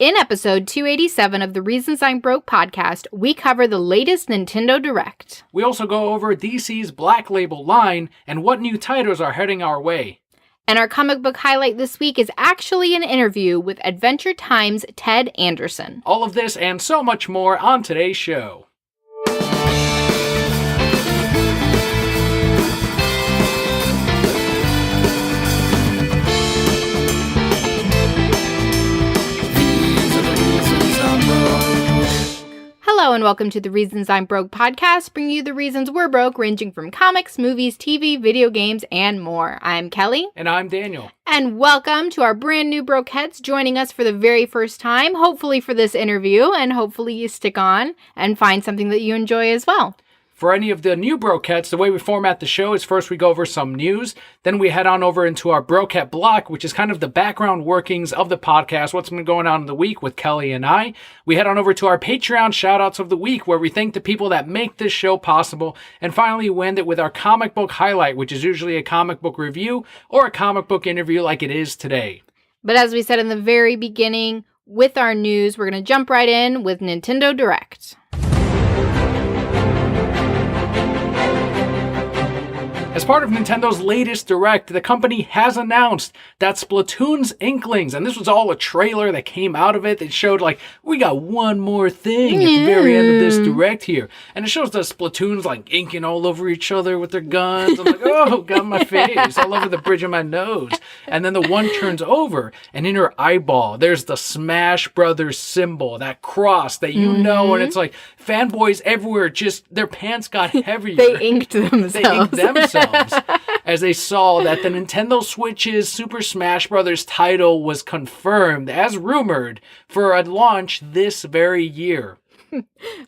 In episode 287 of the Reasons I'm Broke podcast, we cover the latest Nintendo Direct. We also go over DC's Black Label line and what new titles are heading our way. And our comic book highlight this week is actually an interview with Adventure Time's Ted Anderson. All of this and so much more on today's show. Hello and welcome to the Reasons I'm Broke podcast, bringing you the reasons we're broke, ranging from comics, movies, TV, video games, and more. I'm Kelly. And I'm Daniel. And welcome to our brand new Brokeheads joining us for the very first time, hopefully for this interview, and hopefully you stick on and find something that you enjoy as well. For any of the new Brokeheads, the way we format the show is first we go over some news, then we head on over into our Brokehead block, which is kind of the background workings of the podcast, what's been going on in the week with Kelly and I. We head on over to our Patreon shoutouts of the week, where we thank the people that make this show possible. And finally, we end it with our comic book highlight, which is usually a comic book review or a comic book interview like it is today. But as we said in the very beginning, with our news, we're going to jump right in with Nintendo Direct. As part of Nintendo's latest Direct, the company has announced that Splatoon's Inklings, and this was all a trailer that came out of it that showed, like, we got one more thing at the very end of this Direct here. And it shows the Splatoons, like, inking all over each other with their guns. I'm like, oh, got my face, all over the bridge of my nose. And then the one turns over, and in her eyeball, there's the Smash Brothers symbol, that cross that you know, and it's like, fanboys everywhere, just, their pants got heavier. They inked themselves. As they saw that the Nintendo Switch's Super Smash Bros. Title was confirmed, as rumored, for a launch this very year.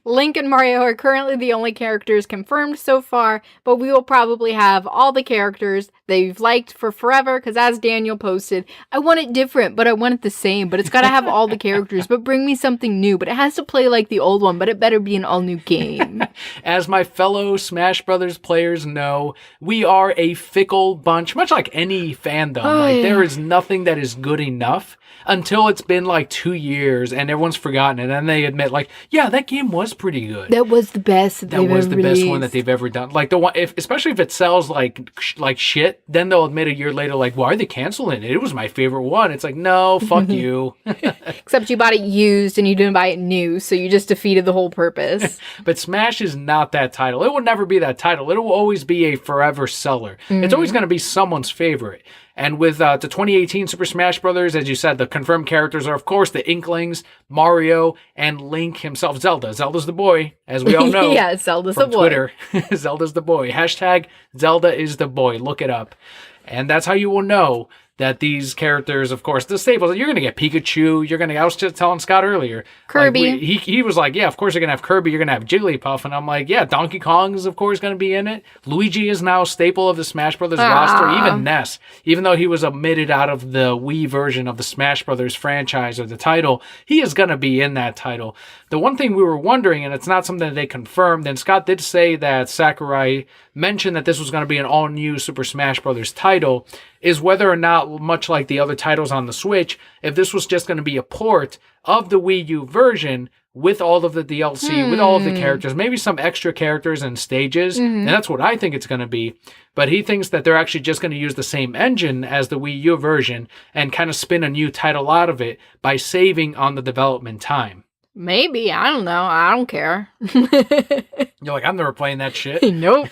Link and Mario are currently the only characters confirmed so far, but we will probably have all the characters that you've liked for forever, because as Daniel posted, I want it different, but I want it the same, but it's got to have all the characters, but bring me something new, but it has to play like the old one, but it better be an all-new game. As my fellow Smash Brothers players know, we are a fickle bunch, much like any fandom. There is nothing that is good enough until it's been like 2 years and everyone's forgotten it, and then they admit, like, yeah, that game was pretty good. That was the best that was the best one that they've ever done. Like the one, especially if it sells like shit, then they'll admit a year later, like, why are they canceling it? It was my favorite one. It's like, no, fuck you. Except you bought it used and you didn't buy it new, so you just defeated the whole purpose. But Smash is not that title. It will never be that title. It will always be a forever seller. It's always going to be someone's favorite. And with the 2018 Super Smash Bros., as you said, the confirmed characters are, of course, the Inklings, Mario, and Link himself, Zelda. Zelda's the boy, as we all know. Yeah, Zelda's the boy. Twitter. Zelda's the boy. Hashtag Zelda is the boy. Look it up. And that's how you will know that these characters, of course, the staples, you're going to get Pikachu, I was just telling Scott earlier. Kirby. Like he was like, yeah, of course you're going to have Kirby, you're going to have Jigglypuff, and I'm like, yeah, Donkey Kong is, of course, going to be in it. Luigi is now a staple of the Smash Brothers roster, even Ness. Even though he was omitted out of the Wii version of the Smash Brothers franchise or the title, he is going to be in that title. The one thing we were wondering, and it's not something that they confirmed, and Scott did say that Sakurai mentioned that this was going to be an all-new Super Smash Brothers title, is whether or not, much like the other titles on the Switch, if this was just going to be a port of the Wii U version with all of the DLC, with all of the characters, maybe some extra characters and stages, and that's what I think it's going to be. But he thinks that they're actually just going to use the same engine as the Wii U version and kind of spin a new title out of it by saving on the development time. Maybe. I don't know. I don't care. You're like, I'm never playing that shit. Nope.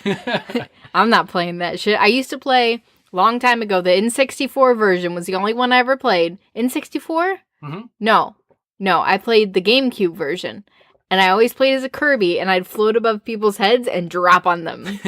I'm not playing that shit. I used to play, long time ago, the N64 version was the only one I ever played. N64? Mm-hmm. No, I played the GameCube version. And I always played as a Kirby, and I'd float above people's heads and drop on them.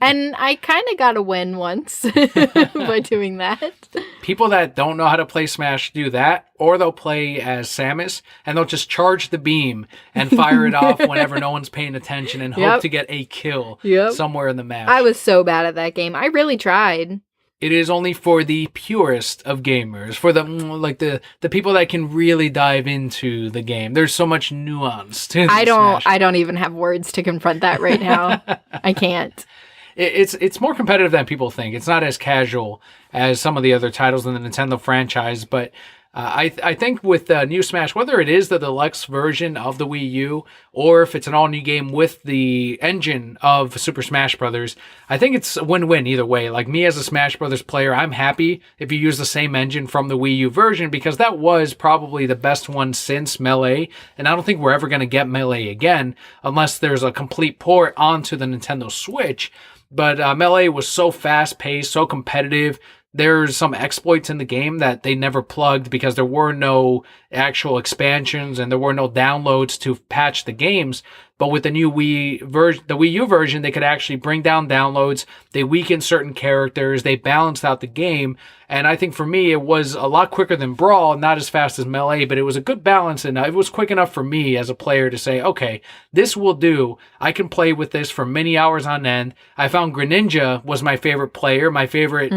And I kind of got a win once by doing that. People that don't know how to play Smash do that, or they'll play as Samus, and they'll just charge the beam and fire it off whenever no one's paying attention and hope to get a kill somewhere in the match. I was so bad at that game. I really tried. It is only for the purest of gamers, for the people that can really dive into the game. There's so much nuance to Smash. I don't even have words to confront that right now. I can't. It's more competitive than people think. It's not as casual as some of the other titles in the Nintendo franchise, but I think with New Smash, whether it is the deluxe version of the Wii U or if it's an all new game with the engine of Super Smash Brothers, I think it's a win-win either way. Like me as a Smash Brothers player, I'm happy if you use the same engine from the Wii U version because that was probably the best one since Melee, and I don't think we're ever going to get Melee again unless there's a complete port onto the Nintendo Switch. But Melee was so fast-paced, so competitive. There's some exploits in the game that they never plugged because there were no actual expansions and there were no downloads to patch the games. But with the new the Wii U version, they could actually bring down downloads. They weakened certain characters. They balanced out the game. And I think for me, it was a lot quicker than Brawl, not as fast as Melee, but it was a good balance. And it was quick enough for me as a player to say, okay, this will do. I can play with this for many hours on end. I found Greninja was my favorite player, my favorite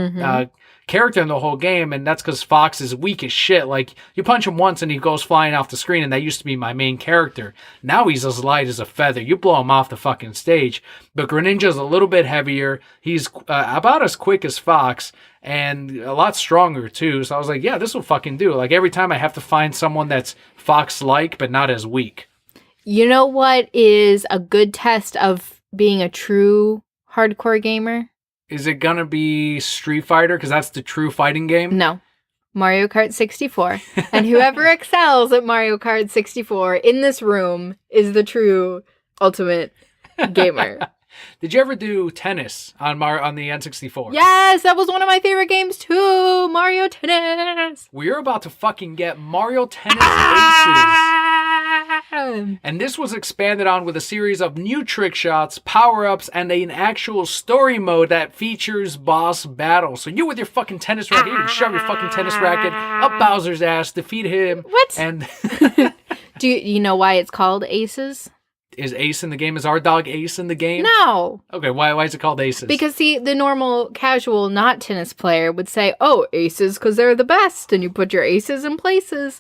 character in the whole game, and that's because Fox is weak as shit. Like, you punch him once and he goes flying off the screen, and that used to be my main character. Now he's as light as a feather. You blow him off the fucking stage. But Greninja's a little bit heavier. He's about as quick as Fox, and a lot stronger, too. So I was like, yeah, this will fucking do. Like, every time I have to find someone that's Fox-like, but not as weak. You know what is a good test of being a true hardcore gamer? Is it gonna be Street Fighter? Because that's the true fighting game? No. Mario Kart 64. And whoever excels at Mario Kart 64 in this room is the true ultimate gamer. Did you ever do tennis on the N64? Yes, that was one of my favorite games too. Mario Tennis. We're about to fucking get Mario Tennis Aces. And this was expanded on with a series of new trick shots, power-ups, and an actual story mode that features boss battles. So you with your fucking tennis racket, you can shove your fucking tennis racket up Bowser's ass, defeat him. What? And Do you know why it's called Aces? Is Ace in the game? Is our dog Ace in the game? No. Okay, why is it called Aces? Because, see, the normal, casual, not tennis player would say, oh, aces, because they're the best, and you put your aces in places.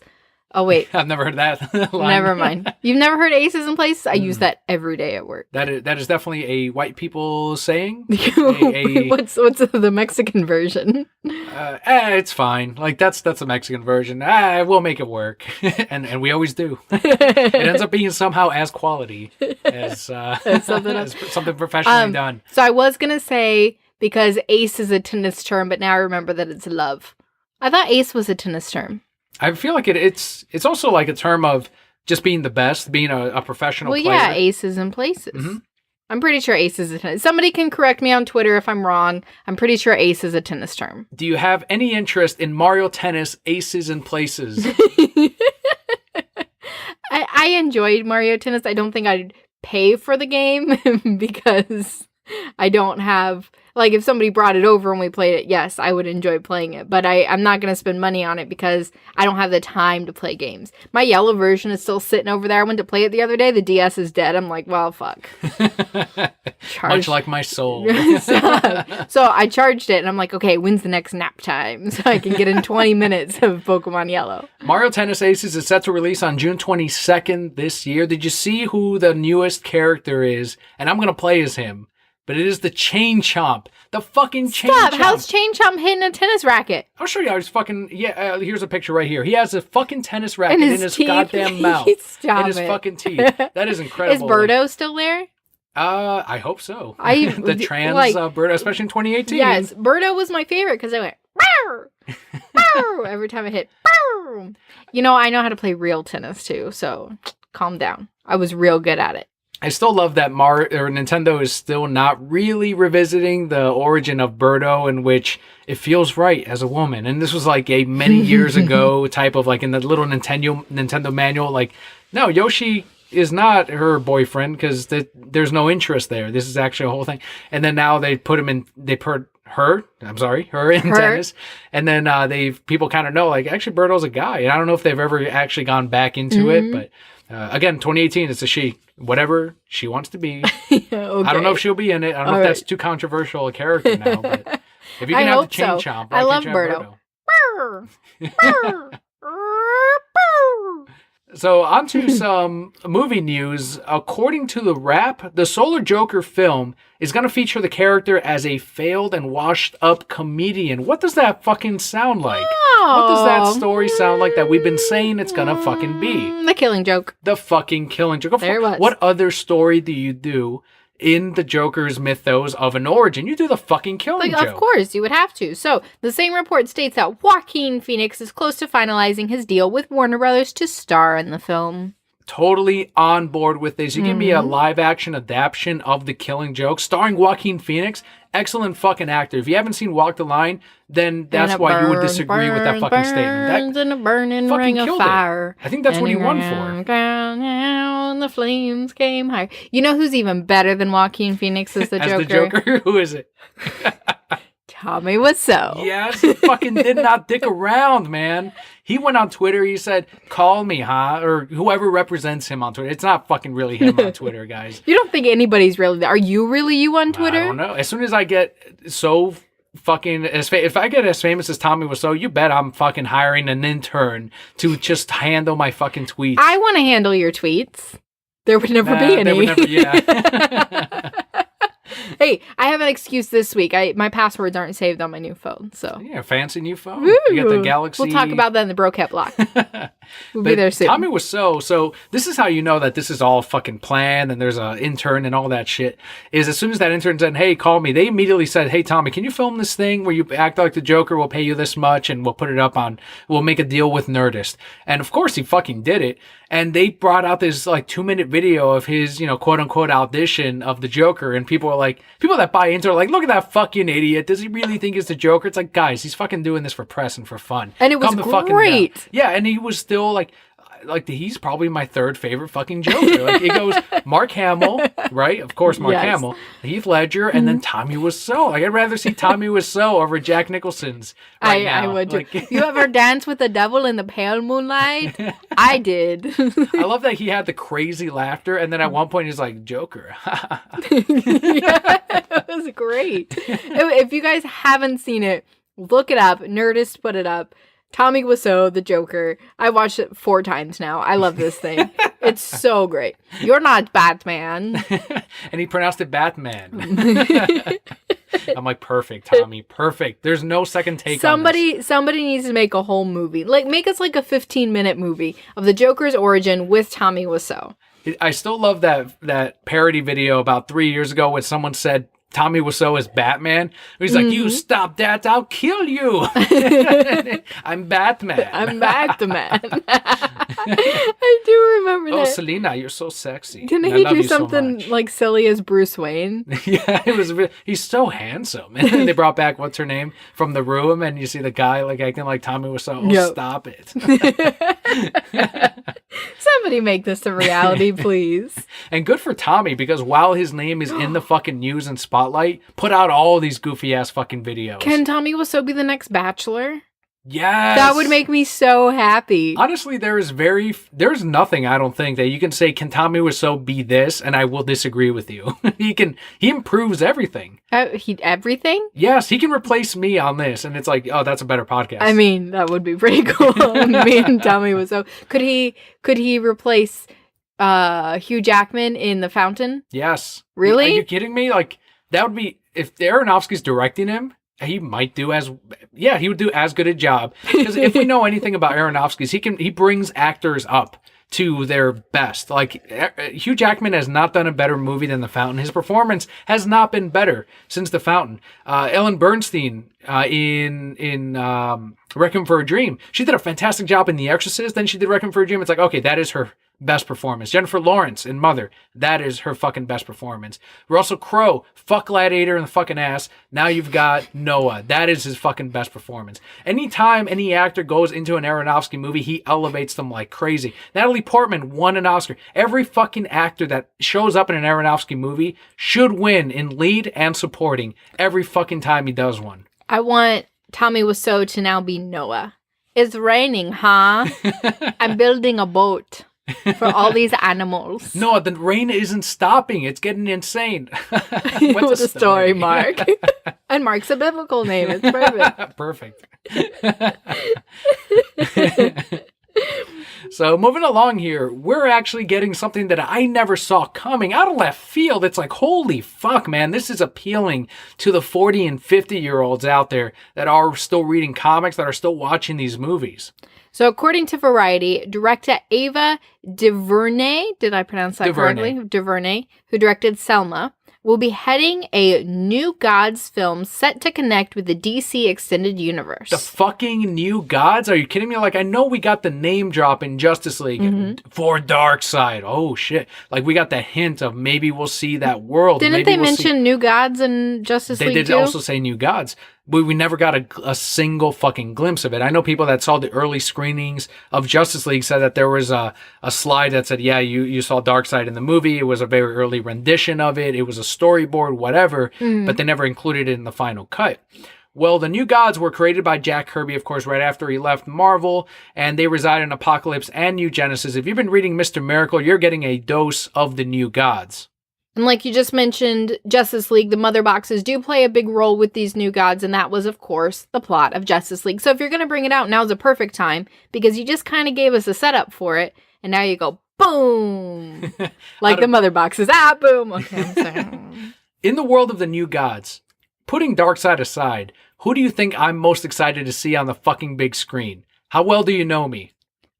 Oh, wait. I've never heard that line. Never mind. You've never heard aces in places? I use that every day at work. That is definitely a white people saying. What's the Mexican version? It's fine. Like, that's a Mexican version. We'll make it work. and we always do. It ends up being somehow as quality as something professionally done. So I was going to say, because ace is a tennis term, but now I remember that it's love. I thought ace was a tennis term. I feel like it's also like a term of just being the best, being a professional player. Well, yeah, aces in places. Mm-hmm. I'm pretty sure ace is a tennis. Somebody can correct me on Twitter if I'm wrong. I'm pretty sure ace is a tennis term. Do you have any interest in Mario Tennis Aces in Places? I enjoyed Mario Tennis. I don't think I'd pay for the game because I don't have... Like, if somebody brought it over and we played it, yes, I would enjoy playing it. But I'm not going to spend money on it because I don't have the time to play games. My yellow version is still sitting over there. I went to play it the other day. The DS is dead. I'm like, well, fuck. Much like my soul. So I charged it, and I'm like, okay, when's the next nap time? So I can get in 20 minutes of Pokemon Yellow. Mario Tennis Aces is set to release on June 22nd this year. Did you see who the newest character is? And I'm going to play as him. But it is the Chain Chomp. The fucking Chain Chomp. Stop! How's Chain Chomp hitting a tennis racket? I'll show you how he's fucking... Yeah, here's a picture right here. He has a fucking tennis racket in his goddamn mouth. Stop in his fucking teeth. That is incredible. Is Birdo still there? I hope so. The trans Birdo, especially in 2018. Yes, Birdo was my favorite because I went... Bow! Bow! Every time I hit... Bow! You know, I know how to play real tennis too, so calm down. I was real good at it. I still love that Nintendo is still not really revisiting the origin of Birdo, in which it feels right as a woman. And this was like a many years ago type of like in the little Nintendo manual. Like, no, Yoshi is not her boyfriend because there's no interest there. This is actually a whole thing. And then now they put her in tennis. And then people kind of know like actually Birdo's a guy. And I don't know if they've ever actually gone back into it, but again, 2018, it's a she. Whatever she wants to be. Okay. I don't know if she'll be in it. I don't know if that's too controversial a character now. But if you can have the Chain Chomp, I love Birdo. So on to some movie news. According to The Wrap, the Solar Joker film is going to feature the character as a failed and washed up comedian. What does that fucking sound like? What does that story sound like that we've been saying it's going to fucking be? The Killing Joke. The fucking Killing Joke. There it was. What other story do you do in the Joker's mythos of an origin? You do the fucking Killing Joke. Of course, you would have to. So, the same report states that Joaquin Phoenix is close to finalizing his deal with Warner Brothers to star in the film. Totally on board with this. You give me a live action adaptation of The Killing Joke starring Joaquin Phoenix. Excellent fucking actor. If you haven't seen Walk the Line, then that's why you would disagree with that fucking statement. That in a burning ring of fire. I think that's what he won for. Down, the flames came higher. You know who's even better than Joaquin Phoenix as the Joker? As the Joker? Who is it? Tommy Wiseau. Yes, he fucking did not dick around, man. He went on Twitter, he said, call me, huh? Or whoever represents him on Twitter. It's not fucking really him on Twitter, guys. You don't think anybody's really... Are you really you on Twitter? I don't know. As soon as I get so fucking... if I get as famous as Tommy Wiseau, you bet I'm fucking hiring an intern to just handle my fucking tweets. I want to handle your tweets. There would never be any. There would never, yeah. Hey, I have an excuse this week. My passwords aren't saved on my new phone, so. Yeah, fancy new phone. Woo! You got the Galaxy. We'll talk about that in the Brocat block. We'll be there soon. Tommy Wiseau, so this is how you know that this is all fucking planned and there's an intern and all that shit, is as soon as that intern said, hey, call me, they immediately said, hey, Tommy, can you film this thing where you act like the Joker? We'll pay you this much and we'll put it up on, we'll make a deal with Nerdist. And of course he fucking did it. And they brought out this like 2-minute video of his, quote unquote audition of the Joker. And people are like, people that buy into it are like, look at that fucking idiot. Does he really think he's the Joker? It's like, guys, he's fucking doing this for press and for fun. And it was great. Yeah. And he was still like he's probably my third favorite fucking Joker. Like it goes Mark Hamill, right? Of course, Mark Hamill, Heath Ledger, and then Tommy Wiseau. Like I'd rather see Tommy Wiseau over Jack Nicholson's now. I would too. You ever dance with the devil in the pale moonlight? I did. I love that he had the crazy laughter, and then at one point he's like, Joker. Yeah, it was great. If you guys haven't seen it, look it up. Nerdist put it up. Tommy Wiseau, the Joker. I watched it 4 times now. I love this thing. It's so great. You're not Batman. And he pronounced it Batman. I'm like, perfect, Tommy. Perfect. There's no second take on this. Somebody needs to make a whole movie. Like, make us like a 15-minute movie of the Joker's origin with Tommy Wiseau. I still love that parody video about 3 years ago when someone said Tommy Wiseau is Batman. He's like, you stop that, I'll kill you. I'm Batman. I'm Batman. I do remember that. Oh, Selena, you're so sexy. Didn't he do something like silly as Bruce Wayne? Yeah, it was. He's so handsome. And then they brought back, what's her name, from The Room, and you see the guy like acting like Tommy Wiseau. Oh, stop it. Somebody make this a reality, please. And good for Tommy, because while his name is in the fucking news and spotlight, put out all these goofy ass fucking videos. Can Tommy Wiseau be the next Bachelor? Yes. That would make me so happy. Honestly, there's nothing, I don't think, that you can say, can Tommy Wiseau be this? And I will disagree with you. He improves everything. Everything? Yes, he can replace me on this. And it's like, oh, that's a better podcast. I mean, that would be pretty cool. Me and Tommy Wiseau. Could he replace Hugh Jackman in The Fountain? Yes. Really? Are you kidding me? Like, that would be, if Aronofsky's directing him, he might he would do as good a job. Because if we know anything about Aronofsky's, he brings actors up to their best. Like, Hugh Jackman has not done a better movie than The Fountain. His performance has not been better since The Fountain. Ellen Bernstein in Requiem for a Dream, she did a fantastic job in The Exorcist. Then she did Requiem for a Dream. It's like, okay, that is her best performance. Jennifer Lawrence in Mother, that is her fucking best performance. Russell Crowe, fuck Gladiator in the fucking ass. Now you've got Noah. That is his fucking best performance. Anytime any actor goes into an Aronofsky movie, he elevates them like crazy. Natalie Portman won an Oscar. Every fucking actor that shows up in an Aronofsky movie should win in lead and supporting every fucking time he does one. I want Tommy Wiseau to now be Noah. It's raining, huh? I'm building a boat for all these animals. No, the rain isn't stopping. It's getting insane. What's a story, Mark? And Mark's a biblical name. It's perfect. Perfect. So moving along here, we're actually getting something that I never saw coming out of left field. It's like, holy fuck, man, this is appealing to the 40 and 50-year-olds out there that are still reading comics, that are still watching these movies. So according to Variety, director Ava DuVernay, did I pronounce that correctly? DuVernay, who directed Selma, will be heading a New Gods film set to connect with the DC Extended Universe. The fucking New Gods? Are you kidding me? Like, I know we got the name drop in Justice League for Darkseid. Oh, shit. Like, we got the hint of maybe we'll see that world. Didn't maybe they mention New Gods in Justice League They did too? also say New Gods. But we never got a single fucking glimpse of it. I know people that saw the early screenings of Justice League said that there was a slide that said, yeah, you saw Darkseid in the movie. It was a very early rendition of it. It was a storyboard, whatever. But they never included it in the final cut. Well, the New Gods were created by Jack Kirby, of course, right after he left Marvel, and they reside in Apocalypse and New Genesis. If you've been reading Mr. Miracle, you're getting a dose of the New Gods. And like you just mentioned, Justice League, the mother boxes do play a big role with these New Gods, and that was, of course, the plot of Justice League. So if you're going to bring it out, now's a perfect time, because you just kind of gave us a setup for it, and now you go, boom! Like the mother boxes. Boom! Okay, I'm sorry. In the world of the New Gods, putting Darkseid aside, who do you think I'm most excited to see on the fucking big screen? How well do you know me?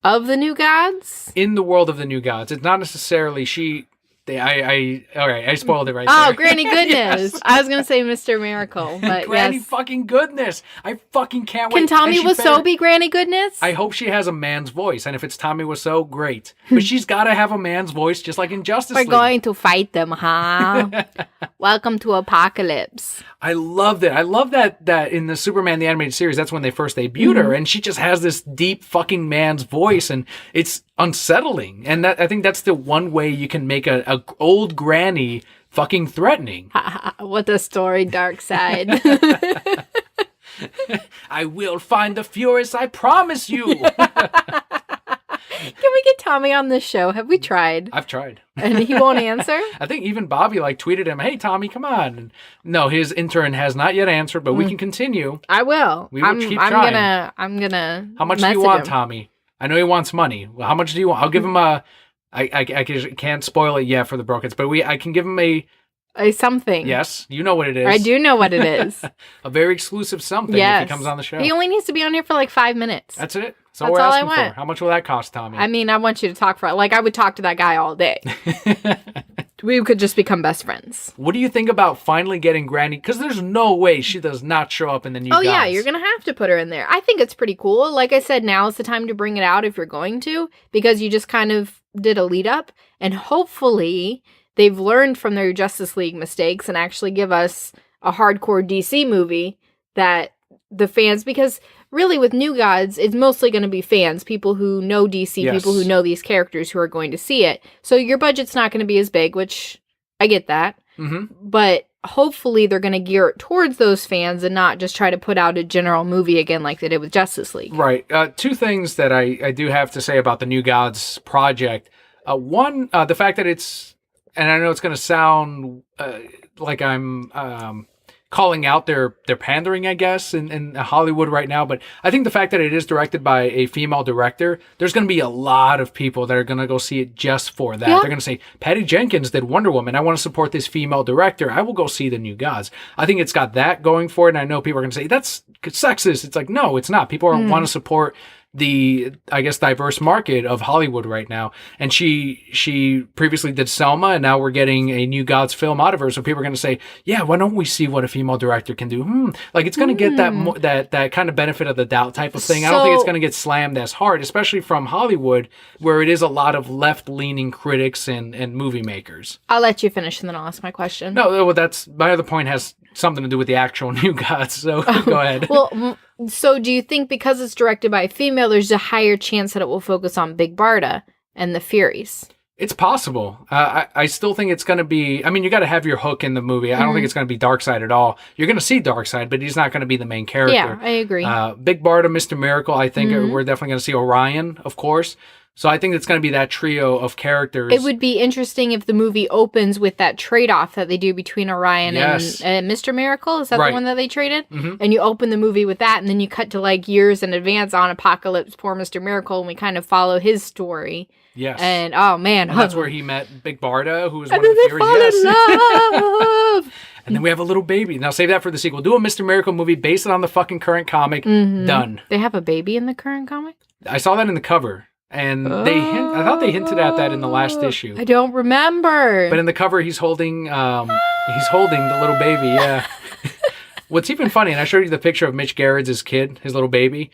Of the New Gods? In the world of the New Gods. It's not necessarily she... all right, I spoiled it right there. Oh, Granny Goodness. Yes. I was going to say Mr. Miracle, but Granny fucking Goodness. I fucking can't wait. Can Tommy Wiseau be Granny Goodness? I hope she has a man's voice, and if it's Tommy Wiseau, great. But she's got to have a man's voice, just like in Justice League. We're going to fight them, huh? Welcome to Apocalypse. I loved it. I love that in the Superman the Animated Series, that's when they first debuted her, and she just has this deep fucking man's voice, and it's unsettling. And I think that's the one way you can make a old granny fucking threatening. What a story, Darkseid. I will find the Furious, I promise you. Can we get Tommy on this show? Have we tried? I've tried. And he won't answer? I think even Bobby tweeted him, hey, Tommy, come on. And no, his intern has not yet answered, but we can continue. I will. We will keep trying. I'm gonna How much do you want, Tommy? I know he wants money. Well, how much do you want? I'll give him I can't spoil it yet for the Brokens, but I can give him a something. Yes, you know what it is. I do know what it is. A very exclusive something if he comes on the show. He only needs to be on here for like 5 minutes. That's it. That's all I want. For. How much will that cost, Tommy? I mean, I want you to talk for I would talk to that guy all day. We could just become best friends. What do you think about finally getting Granny? Because there's no way she does not show up in the New Gods. Yeah, you're going to have to put her in there. I think it's pretty cool. Like I said, now is the time to bring it out if you're going to, because you just kind of did a lead up, and hopefully they've learned from their Justice League mistakes and actually give us a hardcore DC movie that the fans, because really with New Gods, it's mostly going to be fans, people who know DC, people who know these characters who are going to see it. So your budget's not going to be as big, which I get that. But hopefully they're going to gear it towards those fans and not just try to put out a general movie again like they did with Justice League. Right. Two things that I do have to say about the New Gods project. One, the fact that it's, and I know it's going to sound like I'm calling out their pandering, I guess, in Hollywood right now. But I think the fact that it is directed by a female director, there's going to be a lot of people that are going to go see it just for that. Yeah. They're going to say, Patty Jenkins did Wonder Woman. I want to support this female director. I will go see the New Gods. I think it's got that going for it. And I know people are going to say, that's sexist. It's like, no, it's not. People want to support the, I guess, diverse market of Hollywood right now. And she previously did Selma, and now we're getting a New Gods film out of her. So people are going to say, yeah, why don't we see what a female director can do? Like, it's going to get that kind of benefit of the doubt type of thing. I don't think it's going to get slammed as hard, especially from Hollywood, where it is a lot of left-leaning critics and movie makers. I'll let you finish, and then I'll ask my question. No, well, that's my other point has something to do with the actual New Gods, so go ahead. Well, so do you think because it's directed by a female, there's a higher chance that it will focus on Big Barda and the Furies? It's possible. I still think it's going to be, I mean, you got to have your hook in the movie. I don't think it's going to be Darkseid at all. You're going to see Darkseid, but he's not going to be the main character. Yeah, I agree. Big Barda, Mr. Miracle, I think we're definitely going to see Orion, of course. So I think it's going to be that trio of characters. It would be interesting if the movie opens with that trade-off that they do between Orion and Mr. Miracle. Is that the one that they traded? Mm-hmm. And you open the movie with that, and then you cut to like years in advance on Apocalypse, poor Mr. Miracle, and we kind of follow his story. Yes. And oh man, and that's where he met Big Barda, who was one and of the then they fall in love. And then we have a little baby. Now save that for the sequel. Do a Mr. Miracle movie based on the fucking current comic. Mm-hmm. Done. They have a baby in the current comic? I saw that in the cover. And I thought they hinted at that in the last issue. I don't remember. But in the cover, he's holding the little baby. Yeah. What's even funny, and I showed you the picture of Mitch Gerrard's kid, his little baby.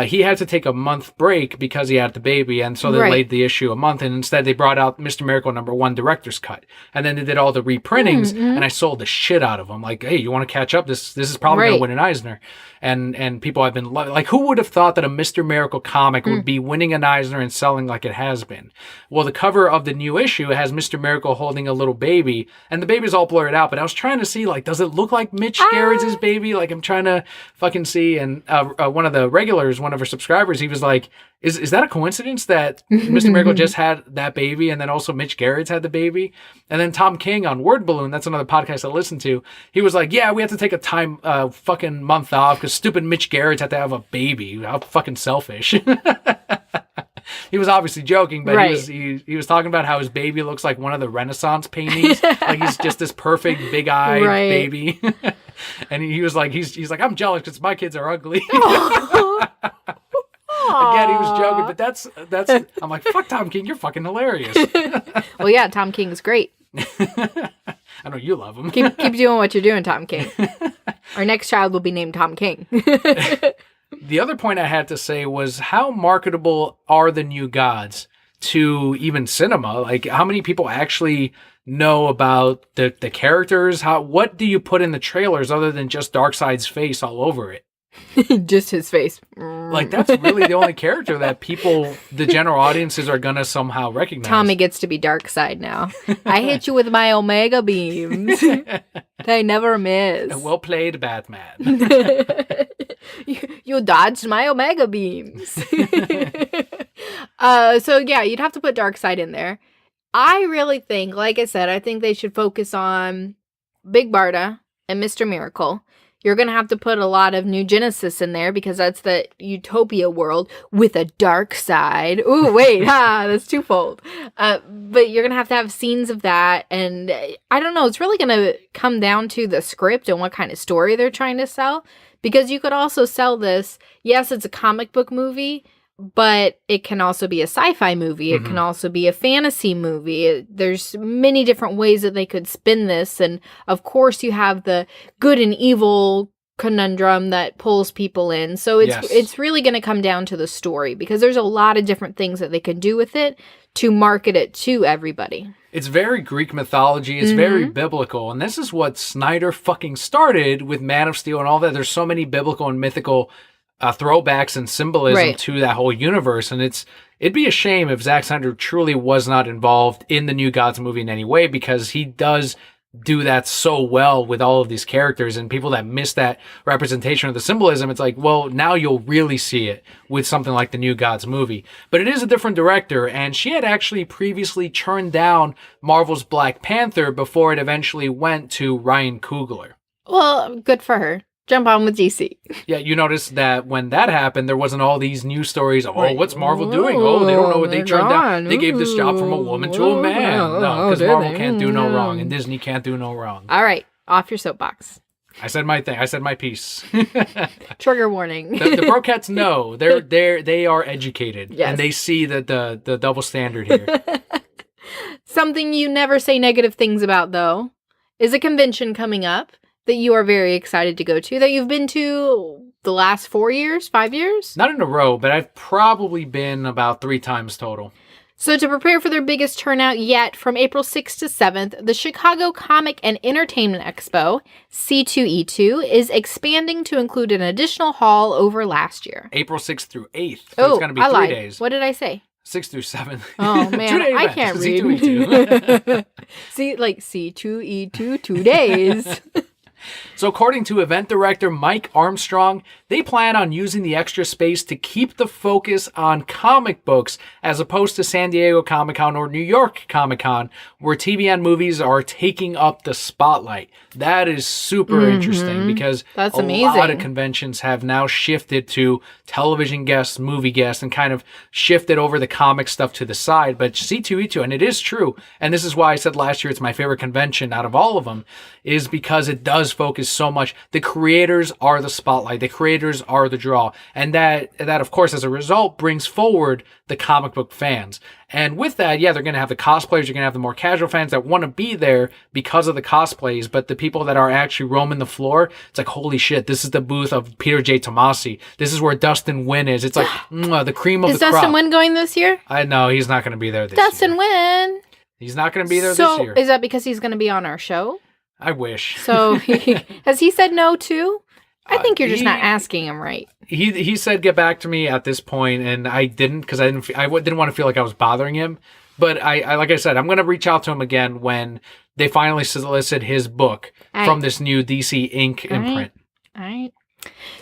He had to take a month break because he had the baby, and so they laid the issue a month, and instead they brought out Mr. Miracle #1 director's cut, and then they did all the reprintings, and I sold the shit out of them. Like, hey, you want to catch up? This is probably going to win an Eisner, and people have been like, who would have thought that a Mr. Miracle comic would be winning an Eisner and selling like it has been? Well, the cover of the new issue has Mr. Miracle holding a little baby, and the baby's all blurred out, but I was trying to see, like, does it look like Mitch Gerrard's baby? Like, I'm trying to fucking see, and one of the regulars, one of our subscribers, he was like, is that a coincidence that Mr. Miracle just had that baby and then also Mitch Gerrard's had the baby? And then Tom King on Word Balloon, that's another podcast I listen to, he was like, yeah, we have to take a fucking month off because stupid Mitch Gerrard's had to have a baby. How fucking selfish. He was obviously joking, but he was talking about how his baby looks like one of the Renaissance paintings. Like he's just this perfect big-eyed baby. And he was like, he's like, I'm jealous because my kids are ugly. Again, he was joking, but that's. I'm like, fuck Tom King, you're fucking hilarious. Well, yeah, Tom King's great. I know you love him. Keep doing what you're doing, Tom King. Our next child will be named Tom King. The other point I had to say was how marketable are the New Gods to even cinema? Like, how many people actually know about the characters? What do you put in the trailers other than just Darkseid's face all over it? Just his face. Like, that's really the only character that people, the general audiences, are gonna somehow recognize. Tommy gets to be Darkseid now. I hit you with my Omega beams. They never miss. Well played, Batman. You dodged my Omega beams. So yeah, you'd have to put Darkseid in there. I really think, like I said, I think they should focus on Big Barda and Mr. Miracle. You're going to have to put a lot of New Genesis in there because that's the utopia world with a dark side. Ooh, wait, that's twofold. But you're going to have scenes of that. And I don't know, it's really going to come down to the script and what kind of story they're trying to sell. Because you could also sell this, yes, it's a comic book movie, but it can also be a sci-fi movie. It can also be a fantasy movie. There's many different ways that they could spin this. And of course you have the good and evil conundrum that pulls people in. So it's really going to come down to the story because there's a lot of different things that they can do with it to market it to everybody. It's very Greek mythology. It's very biblical. And this is what Snyder fucking started with Man of Steel and all that. There's so many biblical and mythical throwbacks and symbolism to that whole universe. And it'd be a shame if Zack Snyder truly was not involved in the New Gods movie in any way, because he does do that so well with all of these characters, and people that miss that representation of the symbolism, it's like, well, now you'll really see it with something like the New Gods movie. But it is a different director, and she had actually previously turned down Marvel's Black Panther before it eventually went to Ryan Coogler. Well, good for her. Jump on with DC. Yeah, you noticed that when that happened, there wasn't all these news stories. Oh, what's Marvel doing? Oh, they don't know what they turned down. They gave this job from a woman to a man. No, because Marvel can't do no wrong, and Disney can't do no wrong. All right, off your soapbox. I said my thing. I said my piece. Trigger warning. The Brokettes know they are educated, and they see the double standard here. Something you never say negative things about, though, is a convention coming up that you are very excited to go to, that you've been to the last 4 years, 5 years? Not in a row, but I've probably been about 3 times total. So to prepare for their biggest turnout yet, from April 6th to 7th, the Chicago Comic and Entertainment Expo, C2E2, is expanding to include an additional hall over last year. April 6th through 8th. So it's going to be 3 days. What did I say? 6 through 7. Oh, man, I can't read. C2E2. See, like C2E2, 2 days. So according to event director Mike Armstrong, they plan on using the extra space to keep the focus on comic books as opposed to San Diego Comic-Con or New York Comic-Con, where TV and movies are taking up the spotlight. That is super interesting because That's a amazing. lot of conventions have now shifted to television guests, movie guests, and kind of shifted over the comic stuff to the side. But C2E2, and it is true, and this is why I said last year it's my favorite convention out of all of them, is because it does focus so much. The creators are the spotlight. The creators are the draw. And that of course, as a result, brings forward the comic book fans. And with that, yeah, they're going to have the cosplayers. You're going to have the more casual fans that want to be there because of the cosplays. But the people that are actually roaming the floor, it's like, holy shit, this is the booth of Peter J. Tomasi. This is where Dustin Nguyen is. It's like the cream of Is the crop. Is Dustin Nguyen going this year? I know, he's not going to be there this year. Dustin Nguyen. He's not going to be there So this year. is that because he's going to be on our show? I wish. So has he said no too? I think you're just he- not asking him right. He said get back to me at this point, and I didn't because I didn't want to feel like I was bothering him. But I like I said, I'm going to reach out to him again when they finally solicit his book from this new DC Inc. imprint. All right.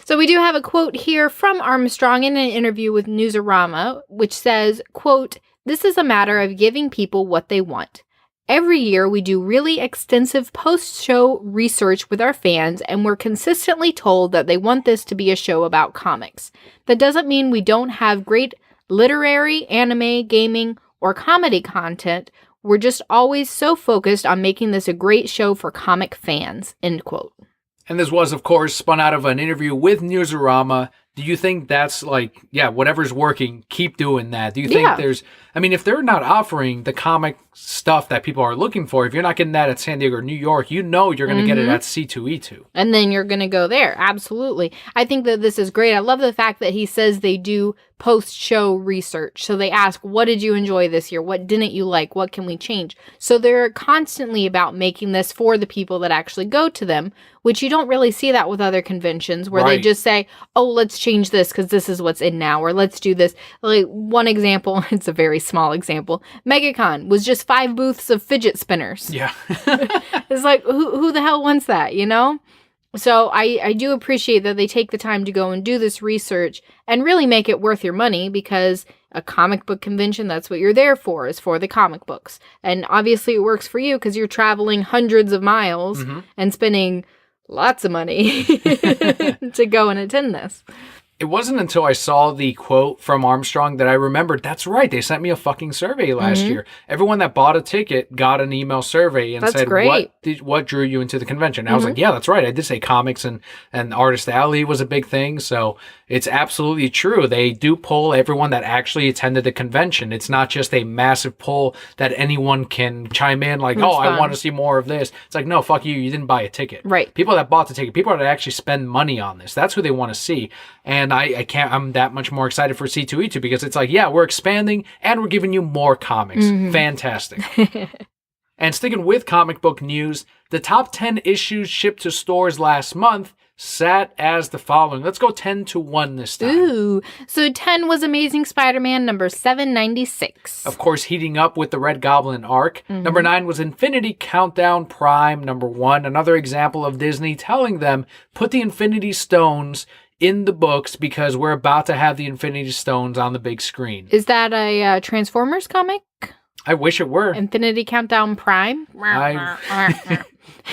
So we do have a quote here from Armstrong in an interview with Newsarama, which says, quote, "This is a matter of giving people what they want. Every year, we do really extensive post-show research with our fans, and we're consistently told that they want this to be a show about comics. That doesn't mean we don't have great literary, anime, gaming, or comedy content. We're just always so focused on making this a great show for comic fans," end quote. And this was, of course, spun out of an interview with Newsarama. Do you think that's like, yeah, whatever's working, keep doing that? Do you think there's, I mean, if they're not offering the comic stuff that people are looking for, if you're not getting that at San Diego or New York, you know you're going to get it at C2E2. And then you're going to go there. Absolutely. I think that this is great. I love the fact that he says they do post-show research. So they ask, what did you enjoy this year? What didn't you like? What can we change? So they're constantly about making this for the people that actually go to them, which you don't really see that with other conventions where they just say, oh, let's change this because this is what's in now, or let's do this. Like one example, it's a very small example. MegaCon was just 5 booths of fidget spinners. Yeah. It's like, who the hell wants that, you know? So I do appreciate that they take the time to go and do this research and really make it worth your money, because a comic book convention, that's what you're there for, is for the comic books. And obviously it works for you because you're traveling hundreds of miles and spending lots of money to go and attend this. It wasn't until I saw the quote from Armstrong that I remembered, that's right, they sent me a fucking survey last year. Everyone that bought a ticket got an email survey and said, what drew you into the convention? And I was like, yeah, that's right. I did say comics and Artist Alley was a big thing. So it's absolutely true. They do poll everyone that actually attended the convention. It's not just a massive poll that anyone can chime in like, I want to see more of this. It's like, no, fuck you. You didn't buy a ticket. Right. People that bought the ticket, people that actually spend money on this, that's who they want to see. And I'm that much more excited for C2E2 because it's like, yeah, we're expanding and we're giving you more comics. Fantastic. And sticking with comic book news, the top 10 issues shipped to stores last month sat as the following. Let's go 10 to 1 this time. Ooh. So 10 was Amazing Spider-Man number 796. Of course, heating up with the Red Goblin arc. Number 9 was Infinity Countdown Prime number 1. Another example of Disney telling them, put the Infinity Stones in the books because we're about to have the Infinity Stones on the big screen. Is that a Transformers comic? I wish it were. Infinity Countdown Prime? I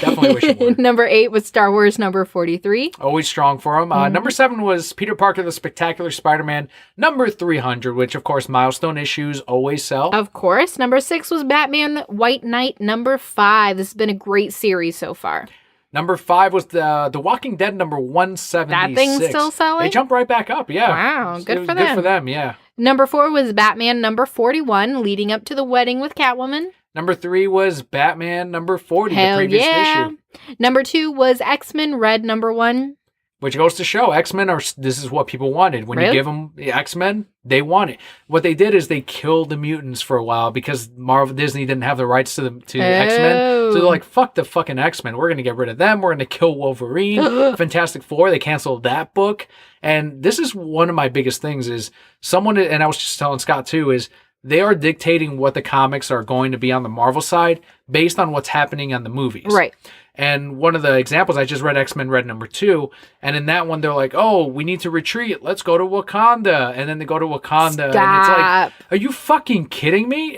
definitely wish it were. Number 8 was Star Wars number 43. Always strong for him. Number 7 was Peter Parker, the Spectacular Spider-Man, number 300, which, of course, milestone issues always sell. Of course. Number 6 was Batman White Knight number 5. This has been a great series so far. Number 5 was the Walking Dead number 176. That thing's still selling? They jumped right back up, yeah. Wow, good for them. Good for them, yeah. Number 4 was Batman number 41, leading up to the wedding with Catwoman. Number 3 was Batman number 40, Hell the previous yeah. issue. Number 2 was X-Men Red number 1. Which goes to show X-Men this is what people wanted. When you give them the X-Men, they want it. What they did is they killed the mutants for a while because Disney didn't have the rights to X-Men. So they're like, fuck the fucking X-Men. We're going to get rid of them. We're going to kill Wolverine. Fantastic Four, they canceled that book. And this is one of my biggest things is someone, and I was just telling Scott too, is they are dictating what the comics are going to be on the Marvel side based on what's happening on the movies. Right. And one of the examples, I just read X-Men Red #2, and in that one, they're like, oh, we need to retreat. Let's go to Wakanda. And then they go to Wakanda. Stop. And it's like, are you fucking kidding me?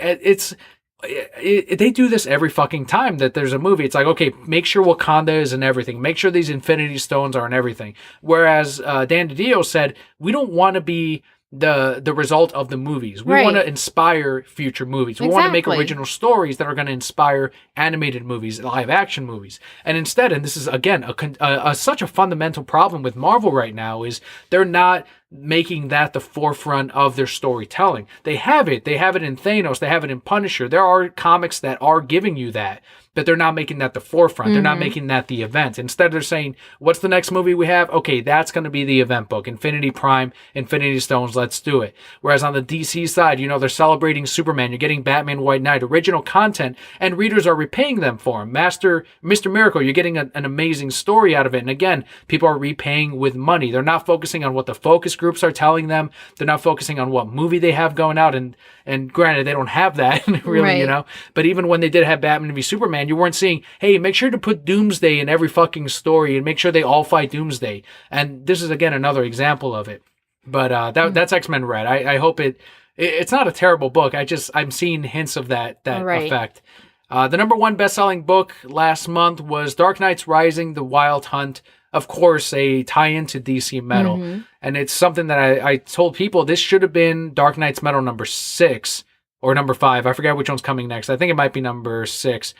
They do this every fucking time that there's a movie. It's like, okay, make sure Wakanda is in everything. Make sure these Infinity Stones are in everything. Whereas Dan DiDio said, we don't want to be the result of the movies. We want to inspire future movies. We want to make original stories that are going to inspire animated movies, live action movies. And instead, and this is again such a fundamental problem with Marvel right now, is they're not making that the forefront of their storytelling. They have it in Thanos, they have it in Punisher. There are comics that are giving you that, but they're not making that the forefront. They're not making that the event. Instead, they're saying, what's the next movie we have? Okay, that's going to be the event book. Infinity Prime, Infinity Stones, let's do it. Whereas on the DC side, they're celebrating Superman. You're getting Batman White Knight, original content, and readers are repaying them for him. Mr. Miracle, you're getting an amazing story out of it. And again, people are repaying with money. They're not focusing on what the focus groups are telling them. They're not focusing on what movie they have going out. And granted, they don't have that really, But even when they did have Batman v Superman, you weren't seeing, hey, make sure to put Doomsday in every fucking story and make sure they all fight Doomsday. And this is, again, another example of it. But that's X-Men Red. I hope it's not a terrible book. I'm seeing hints of that effect. The #1 best-selling book last month was Dark Knight's Rising: The Wild Hunt. Of course, a tie-in to DC Metal. And it's something that I told people this should have been Dark Knight's Metal #6 or #5. I forget which one's coming next. I think it might be #6.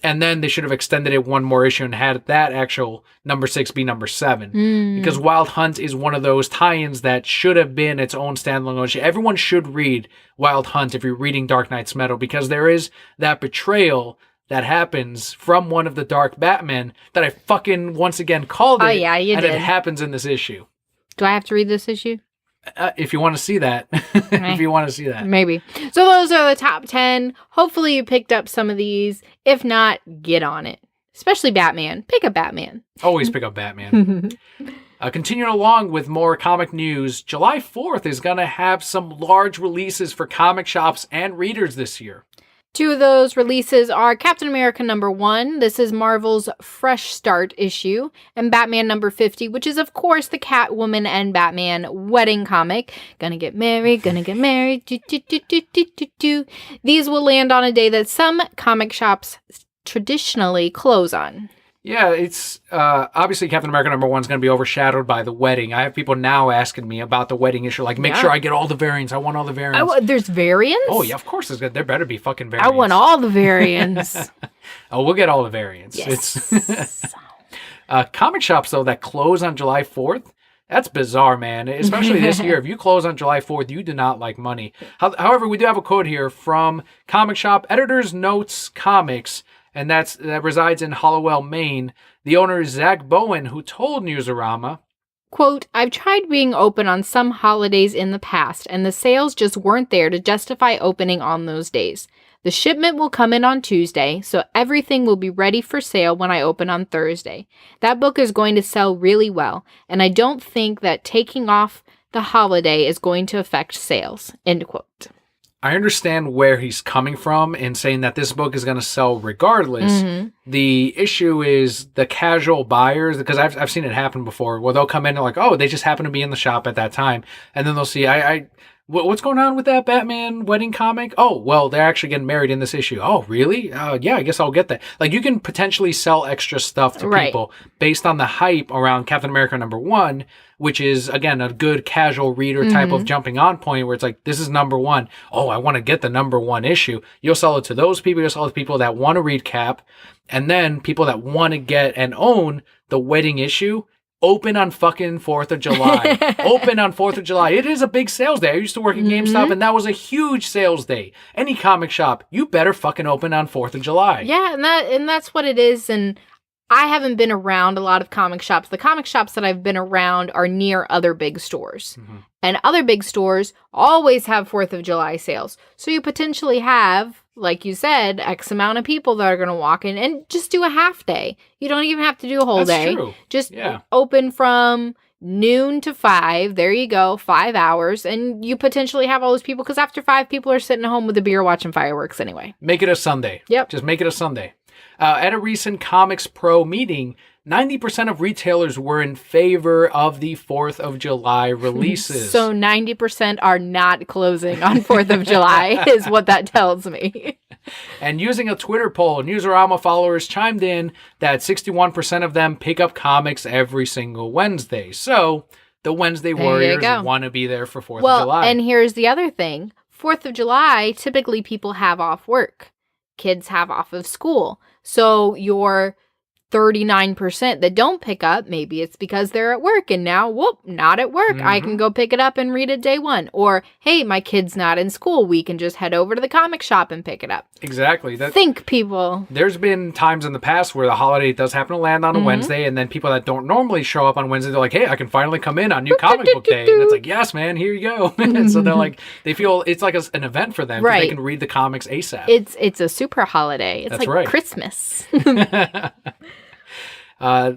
And then they should have extended it one more issue and had that actual #6 be #7. Because Wild Hunt is one of those tie-ins that should have been its own standalone issue. Everyone should read Wild Hunt if you're reading Dark Knight's Metal, because there is that betrayal that happens from one of the Dark Batmen that I fucking once again called it. Oh, yeah, you did. And it happens in this issue. Do I have to read this issue? If you want to see that. If you want to see that. Maybe. So those are the top 10. Hopefully you picked up some of these. If not, get on it. Especially Batman. Pick up Batman. Always pick up Batman. Continuing along with more comic news, July 4th is going to have some large releases for comic shops and readers this year. 2 of those releases are Captain America #1. This is Marvel's Fresh Start issue. And Batman #50, which is, of course, the Catwoman and Batman wedding comic. Gonna get married. Do, do, do, do, do, do, do. These will land on a day that some comic shops traditionally close on. Yeah, it's obviously Captain America #1 is going to be overshadowed by the wedding. I have people now asking me about the wedding issue. Like, make sure I get all the variants. I want all the variants. There's variants? Oh, yeah, of course. There better be fucking variants. I want all the variants. Oh, we'll get all the variants. Yes. Comic shops, though, that close on July 4th, that's bizarre, man. Especially this year. If you close on July 4th, you do not like money. However, we do have a quote here from Comic Shop Editor's Notes Comics, and that resides in Hollowell, Maine. The owner is Zach Bowen, who told Newsarama, quote, I've tried being open on some holidays in the past, and the sales just weren't there to justify opening on those days. The shipment will come in on Tuesday, so everything will be ready for sale when I open on Thursday. That book is going to sell really well, and I don't think that taking off the holiday is going to affect sales, end quote. I understand where he's coming from in saying that this book is going to sell regardless. The issue is the casual buyers, because I've seen it happen before, where they'll come in and like, oh, they just happen to be in the shop at that time. And then they'll see, what's going on with that Batman wedding comic? Oh, well, they're actually getting married in this issue. Oh, really? Yeah, I guess I'll get that. Like, you can potentially sell extra stuff to people based on the hype around Captain America #1, which is, again, a good casual reader type of jumping on point where it's like, this is #1. Oh, I want to get the #1 issue. You'll sell it to those people. You'll sell it to people that want to read Cap. And then people that want to get and own the wedding issue. Open on fucking 4th of July. Open on 4th of July. It is a big sales day. I used to work at GameStop, and that was a huge sales day. Any comic shop, you better fucking open on 4th of July. Yeah, and that's what it is. And I haven't been around a lot of comic shops. The comic shops that I've been around are near other big stores. And other big stores always have 4th of July sales. So you potentially have, like you said, X amount of people that are going to walk in and just do a half day. You don't even have to do a whole day. True. Just open from noon to 5. There you go, 5 hours. And you potentially have all those people, because after 5, people are sitting at home with a beer watching fireworks anyway. Make it a Sunday. Yep. Just make it a Sunday. At a recent Comics Pro meeting, 90% of retailers were in favor of the 4th of July releases. So 90% are not closing on 4th of July is what that tells me. And using a Twitter poll, Newsarama followers chimed in that 61% of them pick up comics every single Wednesday. So the Wednesday Warriors want to be there for 4th of July. And here's the other thing. 4th of July, typically people have off work. Kids have off of school. So your 39% that don't pick up, maybe it's because they're at work and now, whoop, not at work. I can go pick it up and read it day one. Or, hey, my kid's not in school. We can just head over to the comic shop and pick it up. Exactly. Think, people. There's been times in the past where the holiday does happen to land on a Wednesday, and then people that don't normally show up on Wednesday, they're like, hey, I can finally come in on New Comic Book Day. And it's like, yes, man, here you go. And so they're like, they feel it's like an event for them. Right. They can read the comics ASAP. It's a super holiday. It's like Christmas.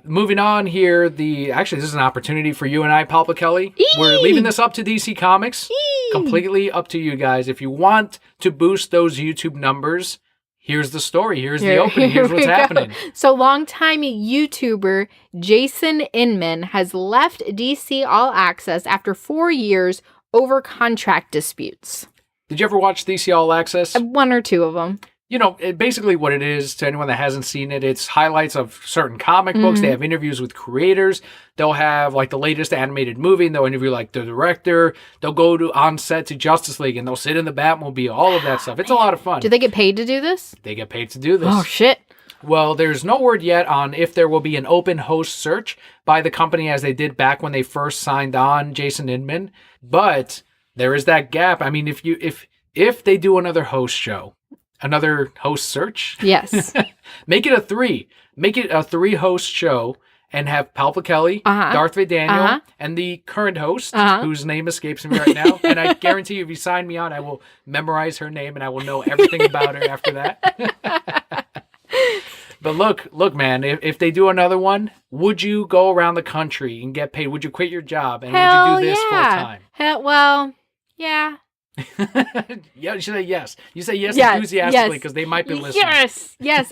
Moving on here, actually, this is an opportunity for you and I, Papa Kelly. We're leaving this up to DC Comics. Completely up to you guys. If you want to boost those YouTube numbers, here's the story. Here's the opening. Here's what's happening. So, longtime YouTuber Jason Inman has left DC All Access after 4 years over contract disputes. Did you ever watch DC All Access? 1 or 2 of them. You know, basically what it is, to anyone that hasn't seen it, it's highlights of certain comic books. They have interviews with creators. They'll have, like, the latest animated movie, and they'll interview, like, the director. They'll go on set to Justice League, and they'll sit in the Batmobile, all of that stuff. It's a lot of fun. Do they get paid to do this? They get paid to do this. Oh, shit. Well, there's no word yet on if there will be an open host search by the company as they did back when they first signed on Jason Inman. But there is that gap. I mean, if they do another host show, another host search? Yes. Make it a 3. Make it a 3-host show and have Palpa Kelly, Darth Vader, and the current host, whose name escapes me right now. And I guarantee you, if you sign me on, I will memorize her name and I will know everything about her after that. But look, man, if they do another one, would you go around the country and get paid? Would you quit your job and would you do this full time? Well, yeah. Yeah, you say yes. You say yes enthusiastically because they might be listening. Yes.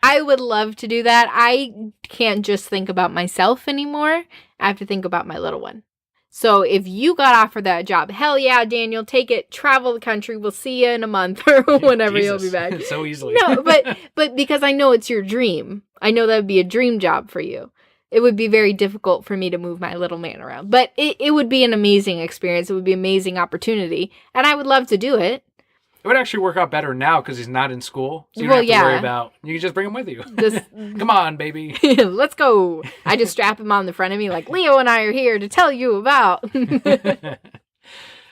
I would love to do that. I can't just think about myself anymore. I have to think about my little one. So if you got offered that job, hell yeah, Daniel, take it. Travel the country. We'll see you in a month or whenever you'll be back. So easily. No, but because I know it's your dream. I know that would be a dream job for you. It would be very difficult for me to move my little man around. But it would be an amazing experience. It would be an amazing opportunity. And I would love to do it. It would actually work out better now because he's not in school. So you don't have to worry about... You can just bring him with you. Come on, baby. Let's go. I just strap him on the front of me like, Leo and I are here to tell you about...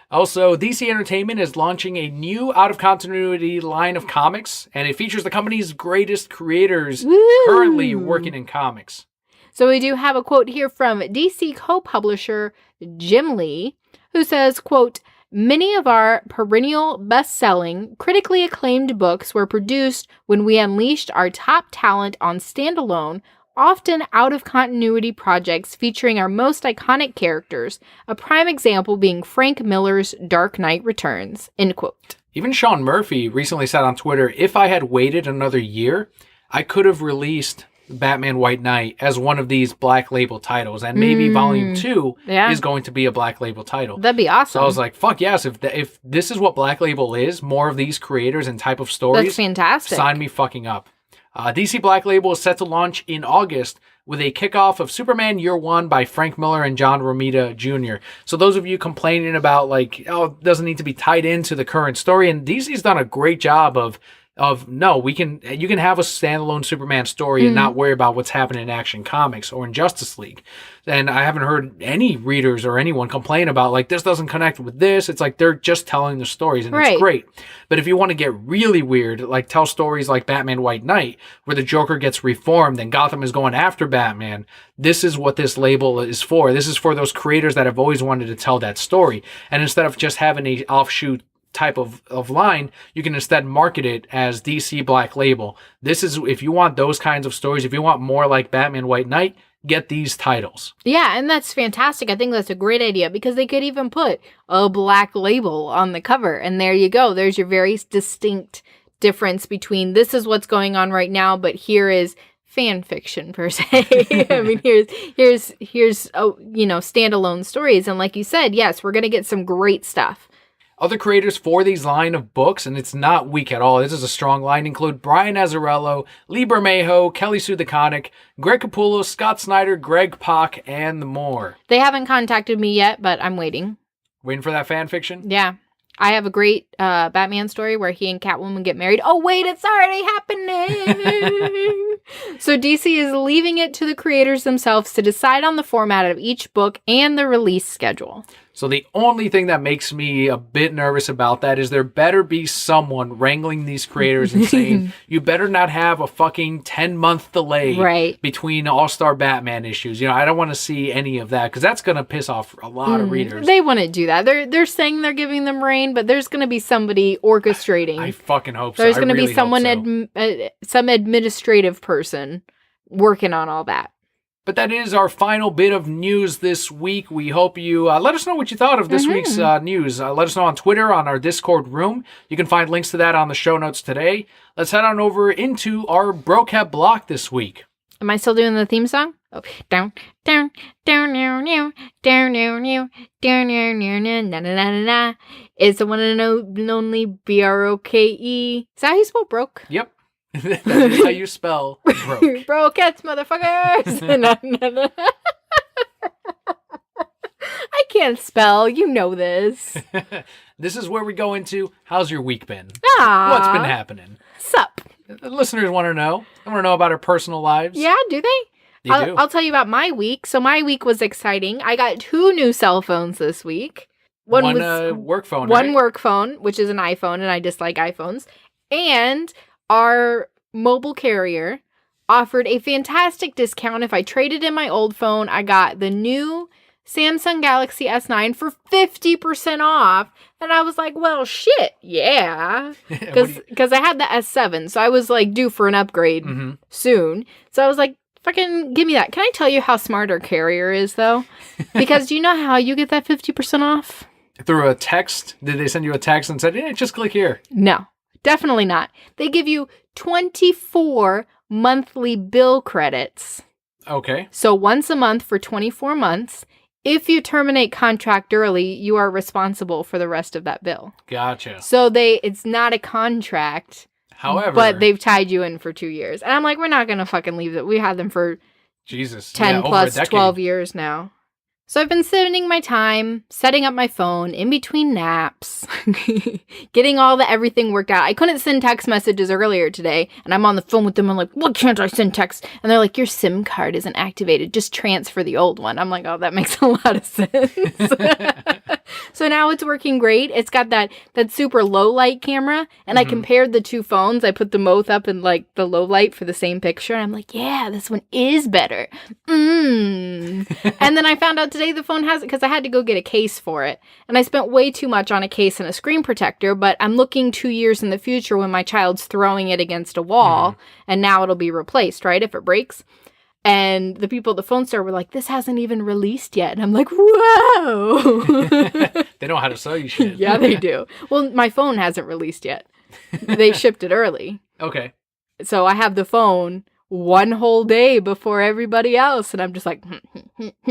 Also, DC Entertainment is launching a new out-of-continuity line of comics. And it features the company's greatest creators currently working in comics. So we do have a quote here from DC co-publisher Jim Lee, who says, quote, "Many of our perennial best-selling, critically acclaimed books were produced when we unleashed our top talent on standalone, often out-of-continuity projects featuring our most iconic characters, a prime example being Frank Miller's Dark Knight Returns," end quote. Even Sean Murphy recently said on Twitter, if I had waited another year, I could have released Batman White Knight as one of these Black Label titles, and maybe Volume 2 is going to be a Black Label title. That'd be awesome. So I was like, fuck yes, if this is what Black Label is, more of these creators and type of stories, that's fantastic. Sign me fucking up. DC Black Label is set to launch in August with a kickoff of Superman Year One by Frank Miller and John Romita Jr. So those of you complaining about, like, oh, it doesn't need to be tied into the current story, and DC's done a great job of no, you can have a standalone Superman story and not worry about what's happening in Action Comics or in Justice League. And I haven't heard any readers or anyone complain about, like, this doesn't connect with this. It's like they're just telling the stories, and it's great. But if you want to get really weird, like tell stories like Batman White Knight, where the Joker gets reformed and Gotham is going after Batman, this is what this label is for. This is for those creators that have always wanted to tell that story. And instead of just having a offshoot type of line, you can instead market it as DC Black Label. This is, if you want those kinds of stories, if you want more like Batman White Knight, get these titles. Yeah, and that's fantastic. I think that's a great idea because they could even put a black label on the cover. And there you go. There's your very distinct difference between this is what's going on right now, but here is fan fiction per se. I mean, here's standalone stories. And like you said, yes, we're going to get some great stuff. Other creators for these line of books, and it's not weak at all, this is a strong line, include Brian Azzarello, Lee Bermejo, Kelly Sue DeConnick, Greg Capullo, Scott Snyder, Greg Pak, and more. They haven't contacted me yet, but I'm waiting. Waiting for that fan fiction? Yeah. I have a great Batman story where he and Catwoman get married. Oh, wait, it's already happening. So DC is leaving it to the creators themselves to decide on the format of each book and the release schedule. So the only thing that makes me a bit nervous about that is there better be someone wrangling these creators and saying, you better not have a fucking 10-month delay between All-Star Batman issues. I don't want to see any of that because that's going to piss off a lot of readers. They wouldn't do that. They're saying they're giving them reign, but there's going to be somebody orchestrating. I fucking hope so. There's going to be someone, some administrative person working on all that. But that is our final bit of news this week. We hope you let us know what you thought of this week's news. Let us know on Twitter, on our Discord room. You can find links to that on the show notes today. Let's head on over into our Brocat block this week. Am I still doing the theme song? Oh, down, down, down, down, down, down, down, down, down, down, na na na na na. Is the one and only Broke? Is that how you spell broke? Yep. That is how you spell broke. Brokettes, motherfuckers! I can't spell. You know this. This is where we go into, how's your week been? What's been happening? Sup? The listeners want to know. They want to know about our personal lives. Yeah, do they? I'll tell you about my week. So my week was exciting. I got 2 new cell phones this week. One was work phone, One work phone, which is an iPhone, and I dislike iPhones. And our mobile carrier offered a fantastic discount. If I traded in my old phone, I got the new Samsung Galaxy S9 for 50% off. And I was like, well, shit, yeah. Because I had the S7, so I was like due for an upgrade soon. So I was like, fucking give me that. Can I tell you how smart our carrier is, though? Because do you know how you get that 50% off? Through a text? Did they send you a text and said, just click here? No. Definitely not. They give you 24 monthly bill credits. Okay. So once a month for 24 months. If you terminate contract early, you are responsible for the rest of that bill. Gotcha. So it's not a contract. However. But they've tied you in for 2 years. And I'm like, we're not going to fucking leave it. We had them for 10 plus 12 years now. So I've been spending my time setting up my phone in between naps, getting all the everything worked out. I couldn't send text messages earlier today, and I'm on the phone with them. I'm like, "What can't I send text?" And they're like, "Your SIM card isn't activated. Just transfer the old one." I'm like, "Oh, that makes a lot of sense." So now it's working great. It's got that super low light camera, and I compared the 2 phones. I put them both up in like the low light for the same picture. And I'm like, "Yeah, this one is better." And then I found out today the phone has it because I had to go get a case for it. And I spent way too much on a case and a screen protector, but I'm looking 2 years in the future when my child's throwing it against a wall and now it'll be replaced, right? If it breaks. And the people at the phone store were like, this hasn't even released yet. And I'm like, whoa. They know how to sell you shit. Yeah, they do. Well, my phone hasn't released yet. They shipped it early. Okay. So I have the phone 1 whole day before everybody else, and I'm just like.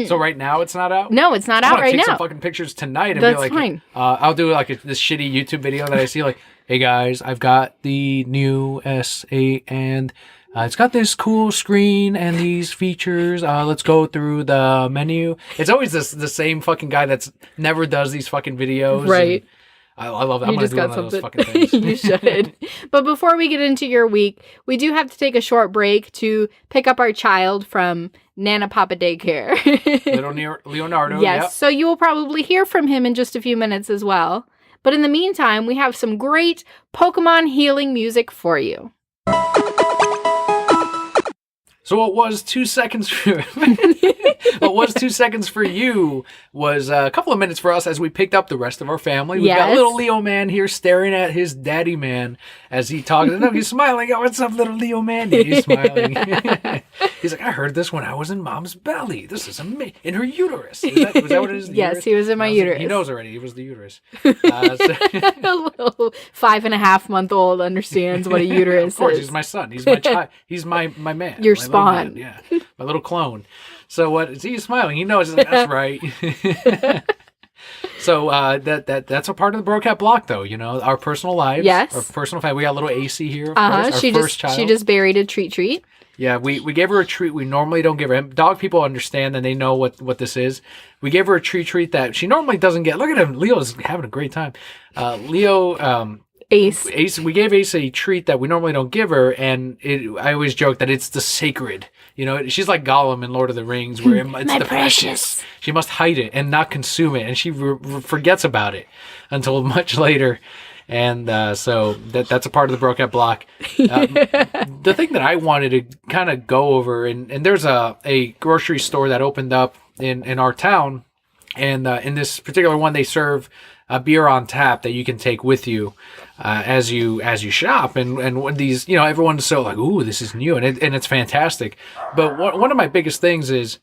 So right now it's not out? No, it's not out right now. Take some fucking pictures tonight and That's be like, fine. I'll do like this shitty YouTube video that I see, like, hey guys, I've got the new S8 and it's got this cool screen and these features. Let's go through the menu. It's always the same fucking guy that's never does these fucking videos. Right. I love that. I'm You just gonna got do one of something. those fucking things. You should. But before we get into your week, we do have to take a short break to pick up our child from Nana Papa Daycare. Little Leonardo. Yes. Yep. So you will probably hear from him in just a few minutes as well. But in the meantime, we have some great Pokemon healing music for you. So what was 2 seconds for what was 2 seconds for you was a couple of minutes for us as we picked up the rest of our family. We've got little Leo man here staring at his daddy man as he talks. No, he's smiling. Oh, what's up, little Leo man? Yeah, he's smiling. He's like, I heard this when I was in mom's belly. This is amazing. In her uterus. Was that what it is? Yes, he was in my uterus. He knows already. He was the uterus. A little 5.5-month-old understands what a uterus is. Of course, he's my son. He's my child. He's my man. Your my spawn. Man. Yeah, my little clone. So what? He's smiling. He knows. He's like, that's right. So that's a part of the Brocat block, though. You know, our personal lives. Yes. Our personal family. We got little AC here. Of course, our first child. She just buried a treat. Yeah, we gave her a treat we normally don't give her. Dog people understand and they know what this is. We gave her a treat that she normally doesn't get. Look at him. Leo's having a great time. Ace. We gave Ace a treat that we normally don't give her, and I always joke that it's the sacred. You know, she's like Gollum in Lord of the Rings, where it's the precious. She must hide it and not consume it, and she forgets about it until much later. And so that's a part of the Brocat block. The thing that I wanted to kind of go over, and there's a grocery store that opened up in our town, and in this particular one, they serve a beer on tap that you can take with you as you shop. And when these, you know, everyone's so like, ooh, this is new, and it's fantastic. But one of my biggest things is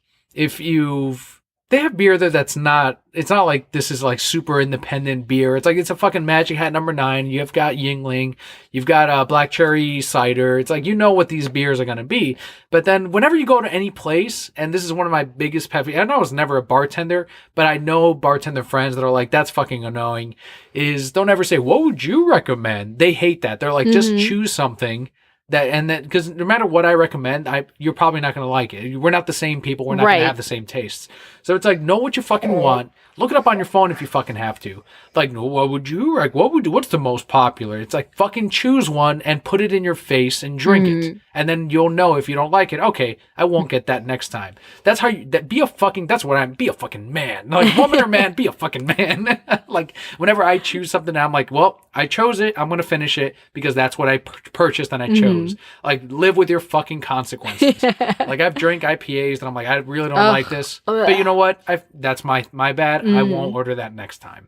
they have beer there that's not, it's not like this is like super independent beer. It's like, it's a fucking Magic Hat number 9. You've got Yingling. You've got Black Cherry Cider. It's like, you know what these beers are going to be. But then whenever you go to any place, and this is one of my biggest pet peeves, I know I was never a bartender, but I know bartender friends that are like, that's fucking annoying, is don't ever say, what would you recommend? They hate that. They're like, just choose something. Because no matter what I recommend, you're probably not going to like it. We're not the same people. We're not going to have the same tastes. So it's like, know what you fucking want. Look it up on your phone if you fucking have to. Like, what would you like? What's the most popular? It's like, fucking choose one and put it in your face and drink it. And then you'll know if you don't like it. Okay, I won't get that next time. That's how be a fucking man. Like, woman or man, be a fucking man. Like, whenever I choose something, I'm like, well, I chose it. I'm going to finish it because that's what I purchased and I chose. Like, live with your fucking consequences. Like, I've drank IPAs and I'm like, I really don't like this. But you know what? That's my bad. I won't order that next time.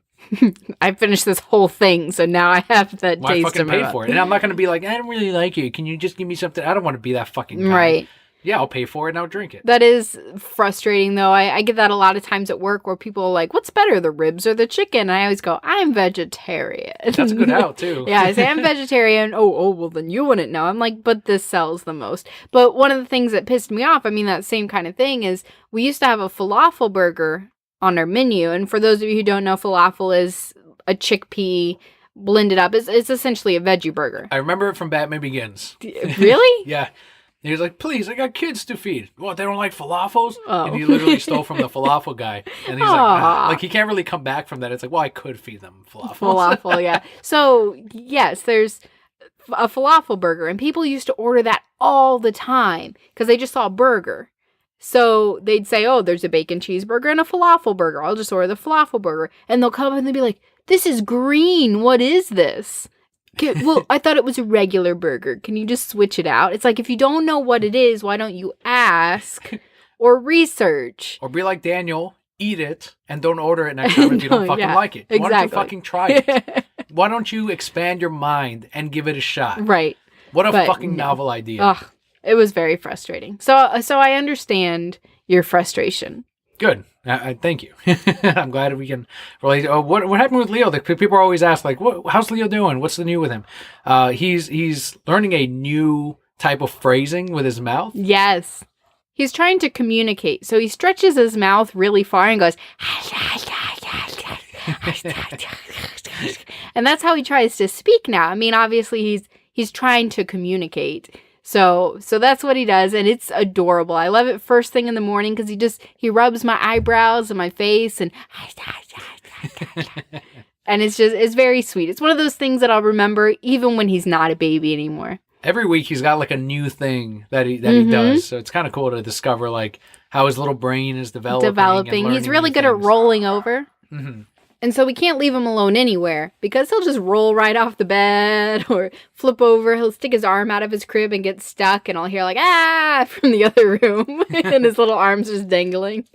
I finished this whole thing, so now I have that taste. I fucking paid for it. And I'm not going to be like, I don't really like it. Can you just give me something? I don't want to be that fucking guy. Right. Yeah, I'll pay for it and I'll drink it. That is frustrating, though. I get that a lot of times at work where people are like, what's better, the ribs or the chicken? And I always go, I'm vegetarian. That's a good out, too. Yeah, I say I'm vegetarian. Oh, well, then you wouldn't know. I'm like, but this sells the most. But one of the things that pissed me off, I mean, that same kind of thing, is we used to have a falafel burger on our menu. And for those of you who don't know, falafel is a chickpea blended up. It's essentially a veggie burger. I remember it from Batman Begins. Really? Yeah. And he's like, please, I got kids to feed. What, they don't like falafels? Oh. And he literally stole from the falafel guy. And he's like, he can't really come back from that. It's like, well, I could feed them falafels. Falafel, yeah. So, yes, there's a falafel burger. And people used to order that all the time because they just saw a burger. So they'd say, oh, there's a bacon cheeseburger and a falafel burger. I'll just order the falafel burger. And they'll come up and they'll be like, this is green. What is this? Well, I thought it was a regular burger. Can you just switch it out? It's like, if you don't know what it is, why don't you ask or research? Or be like Daniel, eat it, and don't order it next time if you don't fucking like it. Exactly. Why don't you fucking try it? Why don't you expand your mind and give it a shot? Right. What a fucking novel idea. Ugh, it was very frustrating. So I understand your frustration. Good. Thank you. I'm glad we can relate. What happened with Leo? People always ask, like, how's Leo doing? What's the new with him? He's learning a new type of phrasing with his mouth. Yes. He's trying to communicate. So he stretches his mouth really far and goes, and that's how he tries to speak now. I mean, obviously he's trying to communicate. So that's what he does, and it's adorable. I love it first thing in the morning because he rubs my eyebrows and my face, and and it's very sweet. It's one of those things that I'll remember even when he's not a baby anymore. Every week he's got like a new thing that he does, so it's kind of cool to discover like how his little brain is developing. He's really good at rolling over. Mm-hmm. And so we can't leave him alone anywhere because he'll just roll right off the bed or flip over. He'll stick his arm out of his crib and get stuck, and I'll hear like, ah, from the other room. And his little arm's just dangling.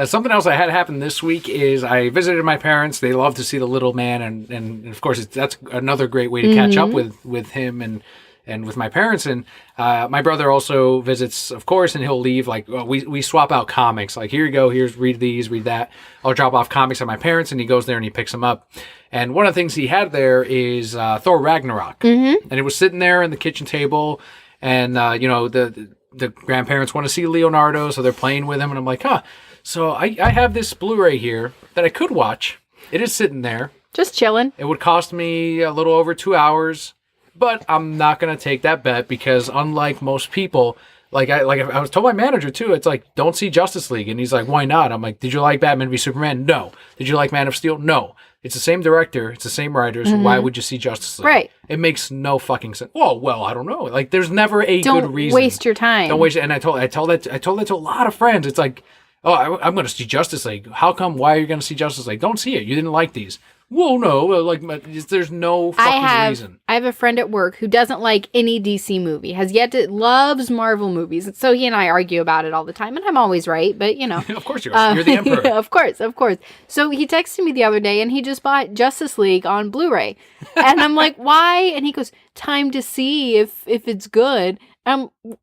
Something else I had happen this week is I visited my parents. They love to see the little man, and of course that's another great way to catch up with him and with my parents. And my brother also visits, of course, and he'll leave. Like we swap out comics. Like, here you go. Here's read these, read that. I'll drop off comics at my parents, and he goes there and he picks them up. And one of the things he had there is Thor Ragnarok, and it was sitting there on the kitchen table, and the grandparents want to see Leonardo, so they're playing with him, and I'm like, huh. So I have this Blu-ray here that I could watch. It is sitting there. Just chilling. It would cost me a little over 2 hours, but I'm not going to take that bet because unlike most people, I was told my manager too, it's like, don't see Justice League. And he's like, why not? I'm like, did you like Batman v Superman? No. Did you like Man of Steel? No. It's the same director. It's the same writers. Why would you see Justice League? Right. It makes no fucking sense. Well, I don't know. Like, there's never a good reason. Don't waste your time. Don't waste it. And I told that to a lot of friends. It's like, oh, I'm going to see Justice League. How come? Why are you going to see Justice League? Don't see it. You didn't like these. Well, no. There's no fucking reason. I have a friend at work who doesn't like any DC movie. Loves Marvel movies. So he and I argue about it all the time, and I'm always right. But of course you are. You're the emperor. Of course. So he texted me the other day, and he just bought Justice League on Blu-ray, and I'm like, why? And he goes, time to see if it's good.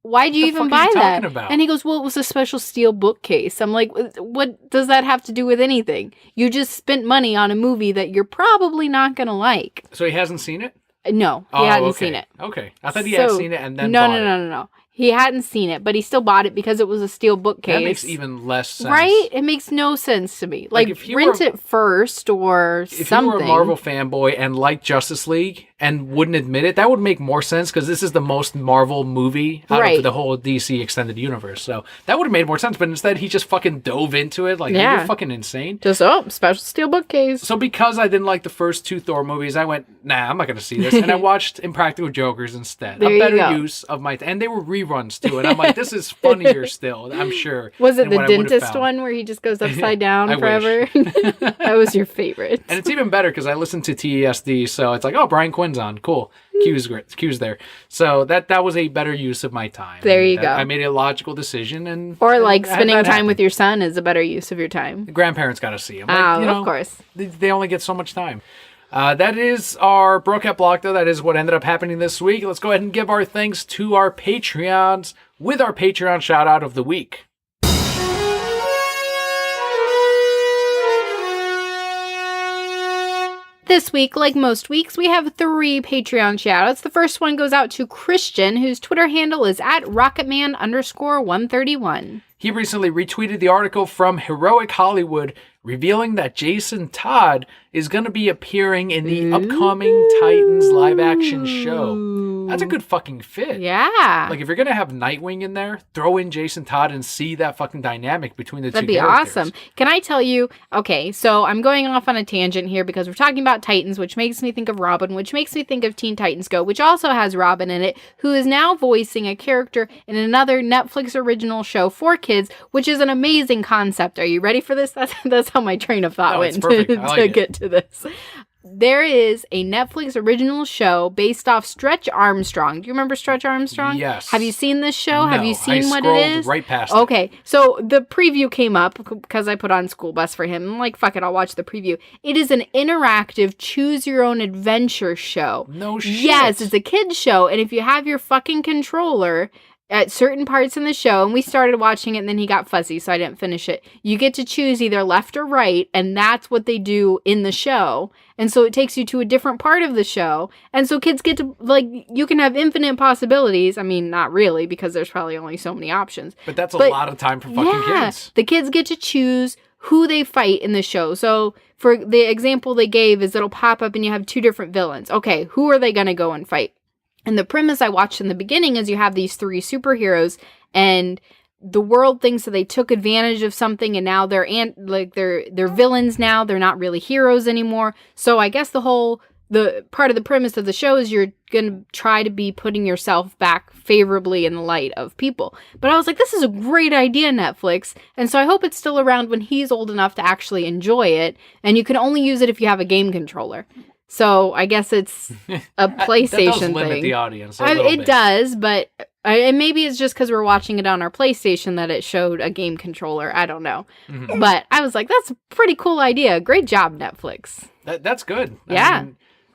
Why'd you even buy that? And he goes, well, it was a special steel bookcase. I'm like, what does that have to do with anything? You just spent money on a movie that you're probably not going to like. So he hasn't seen it? No, he hadn't seen it. Okay. I thought he had seen it and then bought it. No. He hadn't seen it, but he still bought it because it was a steel bookcase. That makes even less sense. Right? It makes no sense to me. Like rent it first or something. If you were a Marvel fanboy and liked Justice League and wouldn't admit it, that would make more sense because this is the most Marvel movie out of the whole DC extended universe. So that would have made more sense, but instead he just fucking dove into it. Like, you're fucking insane. Just, special steel bookcase. So because I didn't like the first two Thor movies, I went, nah, I'm not going to see this. And I watched Impractical Jokers instead. There a better you go. use of my... And they were reruns too. And I'm like, this is funnier still, I'm sure. Was it the dentist one where he just goes upside down forever? That was your favorite. And it's even better because I listened to TESD, so it's like, oh, Brian Quinn's on. Cool. Q's there. So that was a better use of my time. There you go. I made a logical decision. Or like spending time with your son is a better use of your time. The grandparents got to see him. Of course. They only get so much time. That is our Brocat Block, though. That is what ended up happening this week. Let's go ahead and give our thanks to our Patreons with our Patreon shout-out of the week. This week, like most weeks, we have 3 Patreon shoutouts. The first one goes out to Christian, whose Twitter handle is @Rocketman_131. He recently retweeted the article from Heroic Hollywood revealing that Jason Todd is going to be appearing in the upcoming Titans live-action show. That's a good fucking fit. Yeah. Like, if you're going to have Nightwing in there, throw in Jason Todd and see that fucking dynamic between the That'd two characters. That'd be awesome. Can I tell you, okay, so I'm going off on a tangent here because we're talking about Titans, which makes me think of Robin, which makes me think of Teen Titans Go, which also has Robin in it, who is now voicing a character in another Netflix original show for kids, which is an amazing concept. Are you ready for this? That's how my train of thought went to get to this. There is a Netflix original show based off Stretch Armstrong. Do you remember Stretch Armstrong? Yes. Have you seen this show? No, Have you seen what it is? Right past Okay, so the preview came up because I put on School Bus for him. I'm like, fuck it, I'll watch the preview. It is an interactive choose-your-own-adventure show. No shit. Yes, it's a kid's show, and if you have your fucking controller at certain parts in the show, and we started watching it and then he got fuzzy, so I didn't finish it. You get to choose either left or right, and that's what they do in the show. And so it takes you to a different part of the show. And so kids get to, like, you can have infinite possibilities. I mean, not really, because there's probably only so many options. But that's a lot of time for fucking kids. The kids get to choose who they fight in the show. So for the example they gave is it'll pop up and you have 2 different villains. Okay, who are they going to go and fight? And the premise I watched in the beginning is you have these 3 superheroes, and the world thinks that they took advantage of something, and now they're villains now. They're not really heroes anymore. So I guess the whole the part of the premise of the show is you're going to try to be putting yourself back favorably in the light of people. But I was like, this is a great idea, Netflix. And so I hope it's still around when he's old enough to actually enjoy it. And you can only use it if you have a game controller. So I guess it's a PlayStation that does thing. Limit the audience It does, but and maybe it's just because we're watching it on our PlayStation that it showed a game controller. I don't know. Mm-hmm. But I was like, that's a pretty cool idea. Great job, Netflix. That's good. Yeah.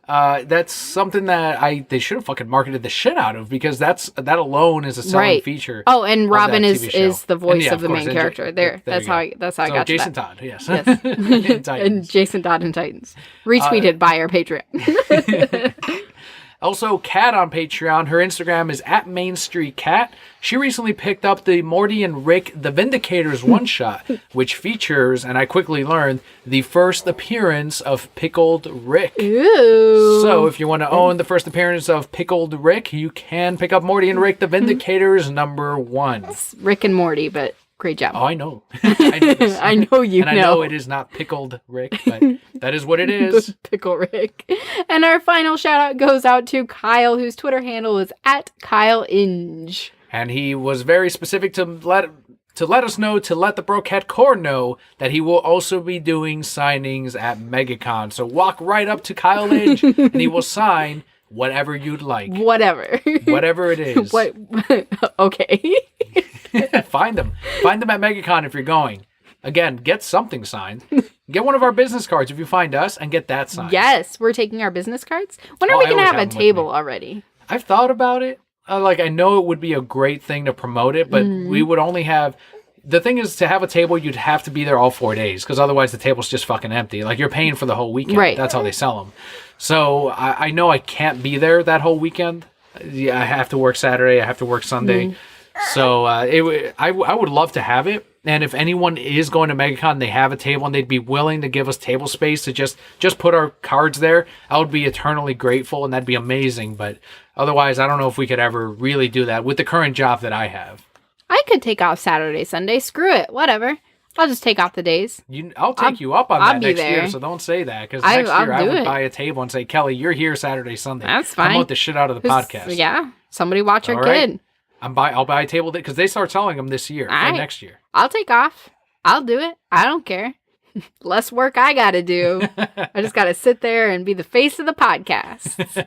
I mean, that's something that they should have fucking marketed the shit out of, because that alone is a selling feature. Oh, and Robin is the voice of the main character. That's how I got Jason that. Todd, yes. And Jason Todd in Titans. Retweeted by our Patreon. Also, Kat on Patreon, her Instagram is @MainStreetCat. She recently picked up the Morty and Rick The Vindicators one-shot, which features, and I quickly learned, the first appearance of Pickled Rick. Ooh. So if you want to own the first appearance of Pickled Rick, you can pick up Morty and Rick The Vindicators #1. It's Rick and Morty, but great job. Oh, I know. I know this. I know you and know. I know it is not Pickled Rick, but that is what it is. Pickle Rick. And our final shout out goes out to Kyle, whose Twitter handle is @KyleInge. And he was very specific to let us know, to let the Brocat Core know, that he will also be doing signings at MegaCon. So walk right up to Kyle Inge and he will sign whatever you'd like. Whatever. Whatever it is. What? Okay. Find them at MegaCon if you're going. Again, get something signed. Get one of our business cards if you find us and get that signed. Yes, we're taking our business cards. When are we going to have a table already? I've thought about it. I know it would be a great thing to promote it, but we would only have... The thing is, to have a table, you'd have to be there all 4 days, because otherwise the table's just fucking empty. Like, you're paying for the whole weekend. Right. That's how they sell them. So I know I can't be there that whole weekend. Yeah, I have to work Saturday. I have to work Sunday. So I would love to have it. And if anyone is going to MegaCon and they have a table and they'd be willing to give us table space to just put our cards there, I would be eternally grateful, and that'd be amazing. But otherwise, I don't know if we could ever really do that with the current job that I have. I could take off Saturday, Sunday. Screw it. Whatever. I'll just take off the days. I'll take you up on that next year, so don't say that. Because next year I would buy a table and say, Kelly, you're here Saturday, Sunday. That's fine. Promote the shit out of the podcast. Yeah. Somebody watch our kid. I'll buy a table because they start selling them this year, for next year. I'll take off. I'll do it. I don't care. Less work I got to do. I just got to sit there and be the face of the podcast.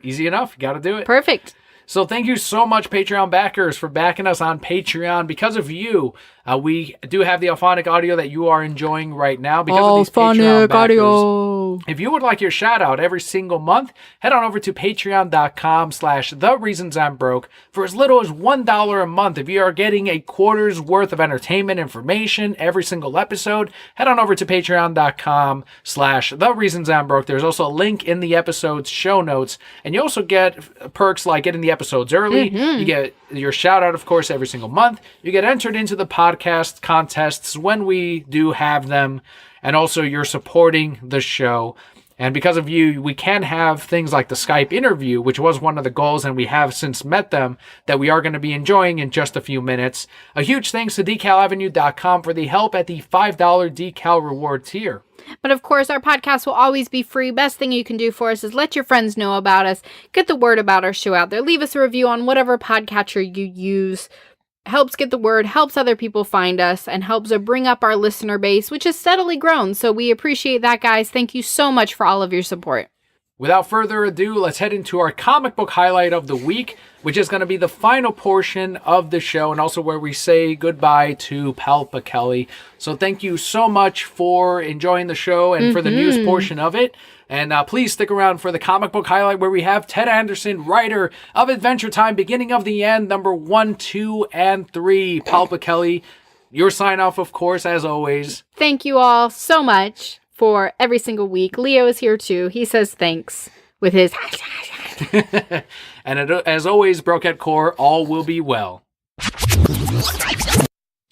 Easy enough. You got to do it. Perfect. So thank you so much, Patreon backers, for backing us on Patreon. Because of you, we do have the Alphonic audio that you are enjoying right now. Because of these Patreon backers. Audio. If you would like your shout out every single month, head on over to patreon.com/thereasonsimbroke for as little as $1 a month. If you are getting a quarter's worth of entertainment information every single episode, head on over to patreon.com/thereasonsimbroke. There's also a link in the episode's show notes, and you also get perks like getting the episodes early. You get your shout out, of course, every single month. You get entered into the podcast contests when we do have them. And also, you're supporting the show. And because of you, we can have things like the Skype interview, which was one of the goals, and we have since met them, that we are going to be enjoying in just a few minutes. A huge thanks to decalavenue.com for the help at the $5 decal reward tier. But of course, our podcast will always be free. Best thing you can do for us is let your friends know about us. Get the word about our show out there. Leave us a review on whatever podcatcher you use. Helps get the word, helps other people find us, and helps bring up our listener base, which has steadily grown. So we appreciate that, guys. Thank you so much for all of your support. Without further ado, let's head into our comic book highlight of the week, which is going to be the final portion of the show, and also where we say goodbye to Palpa Kelly. So thank you so much for enjoying the show and for the news portion of it. And please stick around for the comic book highlight, where we have Ted Anderson, writer of Adventure Time, Beginning of the End, number 1, 2, and 3. Palpa Kelly, your sign off, of course, as always. Thank you all so much for every single week. Leo is here too. He says thanks with his... And as always, Brocat Core, all will be well.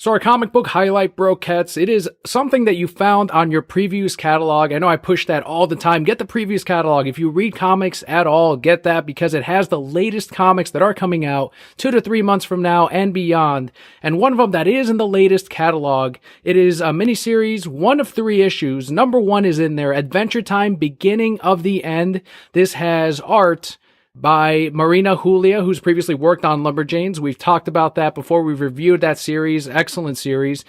So our comic book highlight, Brokettes, it is something that you found on your previews catalog. I know I push that all the time. Get the previews catalog. If you read comics at all, get that because it has the latest comics that are coming out 2 to 3 months from now and beyond. And one of them that is in the latest catalog, it is a miniseries, 1 of 3 issues. Number 1 is in there, Adventure Time, Beginning of the End. This has art by Marina Julia, who's previously worked on Lumberjanes. We've talked about that before. We've reviewed that series. Excellent series.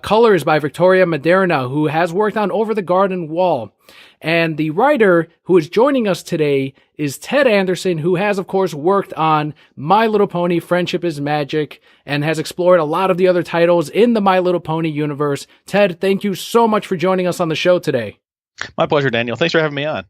Colors by Victoria Maderna, who has worked on Over the Garden Wall. And the writer who is joining us today is Ted Anderson, who has, of course, worked on My Little Pony, Friendship is Magic, and has explored a lot of the other titles in the My Little Pony universe. Ted, thank you so much for joining us on the show today. My pleasure, Daniel. Thanks for having me on.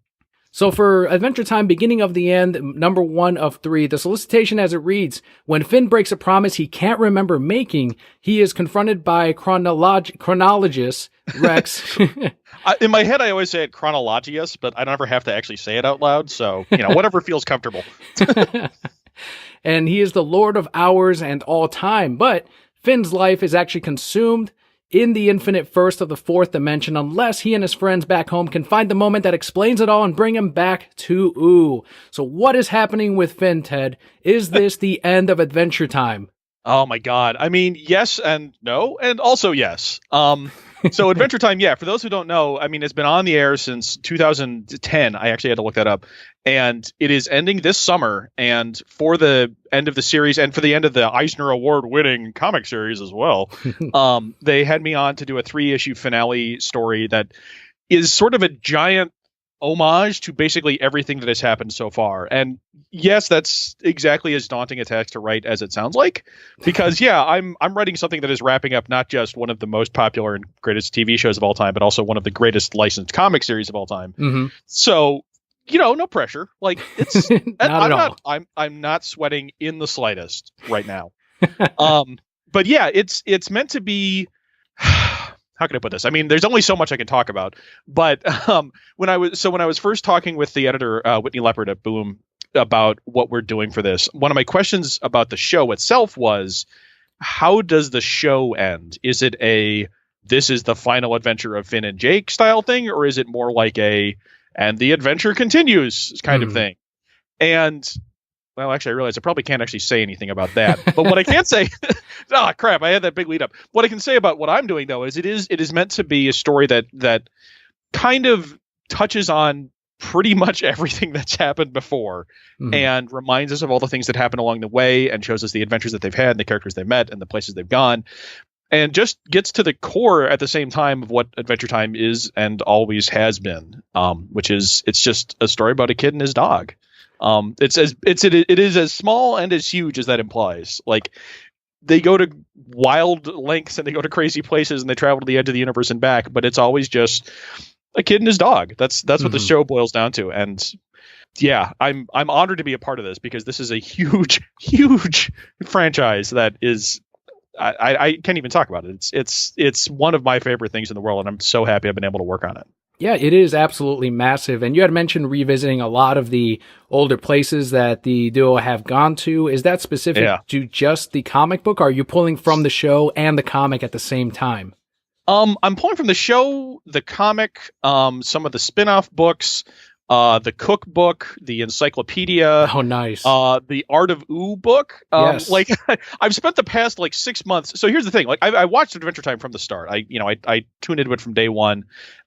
So for Adventure Time, Beginning of the End, number 1 of 3, the solicitation as it reads, when Finn breaks a promise he can't remember making, he is confronted by chronologist Rex. In my head, I always say it chronologius, but I never have to actually say it out loud. So, whatever feels comfortable. And he is the Lord of Hours and all time. But Finn's life is actually consumed in the infinite first of the fourth dimension unless he and his friends back home can find the moment that explains it all and bring him back to Ooh. So what is happening with Finn, Ted? Is this the end of Adventure Time? Oh my God. I mean, yes and no, and also yes. So Adventure Time, yeah, for those who don't know, I mean, it's been on the air since 2010. I actually had to look that up. And it is ending this summer. And for the end of the series and for the end of the Eisner Award winning comic series as well, they had me on to do a 3-issue finale story that is sort of a giant homage to basically everything that has happened so far. And yes, that's exactly as daunting a task to write as it sounds like, because yeah, I'm writing something that is wrapping up not just one of the most popular and greatest TV shows of all time, but also one of the greatest licensed comic series of all time. Mm-hmm. So, no pressure. Like it's I'm not sweating in the slightest right now. But yeah, it's meant to be. How can I put this? I mean, there's only so much I can talk about. But when I was first talking with the editor, Whitney Leopard at Boom, about what we're doing for this, one of my questions about the show itself was, how does the show end? Is it this is the final adventure of Finn and Jake style thing, or is it more like and the adventure continues kind of thing? And well, actually, I realize I probably can't actually say anything about that. But what I can say, crap, I had that big lead up. What I can say about what I'm doing, though, is it is meant to be a story that kind of touches on pretty much everything that's happened before and reminds us of all the things that happened along the way and shows us the adventures that they've had and the characters they've met and the places they've gone. And just gets to the core at the same time of what Adventure Time is and always has been, which is it's just a story about a kid and his dog. It is as small and as huge as that implies. Like, they go to wild lengths and they go to crazy places and they travel to the edge of the universe and back, but it's always just a kid and his dog. That's what the show boils down to. And yeah, I'm honored to be a part of this because this is a huge, huge franchise that is. I can't even talk about it. It's one of my favorite things in the world, and I'm so happy I've been able to work on it. Yeah, it is absolutely massive. And you had mentioned revisiting a lot of the older places that the duo have gone to. Is that specific to just the comic book? Or are you pulling from the show and the comic at the same time? I'm pulling from the show, the comic, some of the spin-off books, the cookbook, the encyclopedia. Oh, nice. The Art of Ooh book. Yes. Like I've spent the past 6 months. So here's the thing. Like I watched Adventure Time from the start. I tuned into it from day one.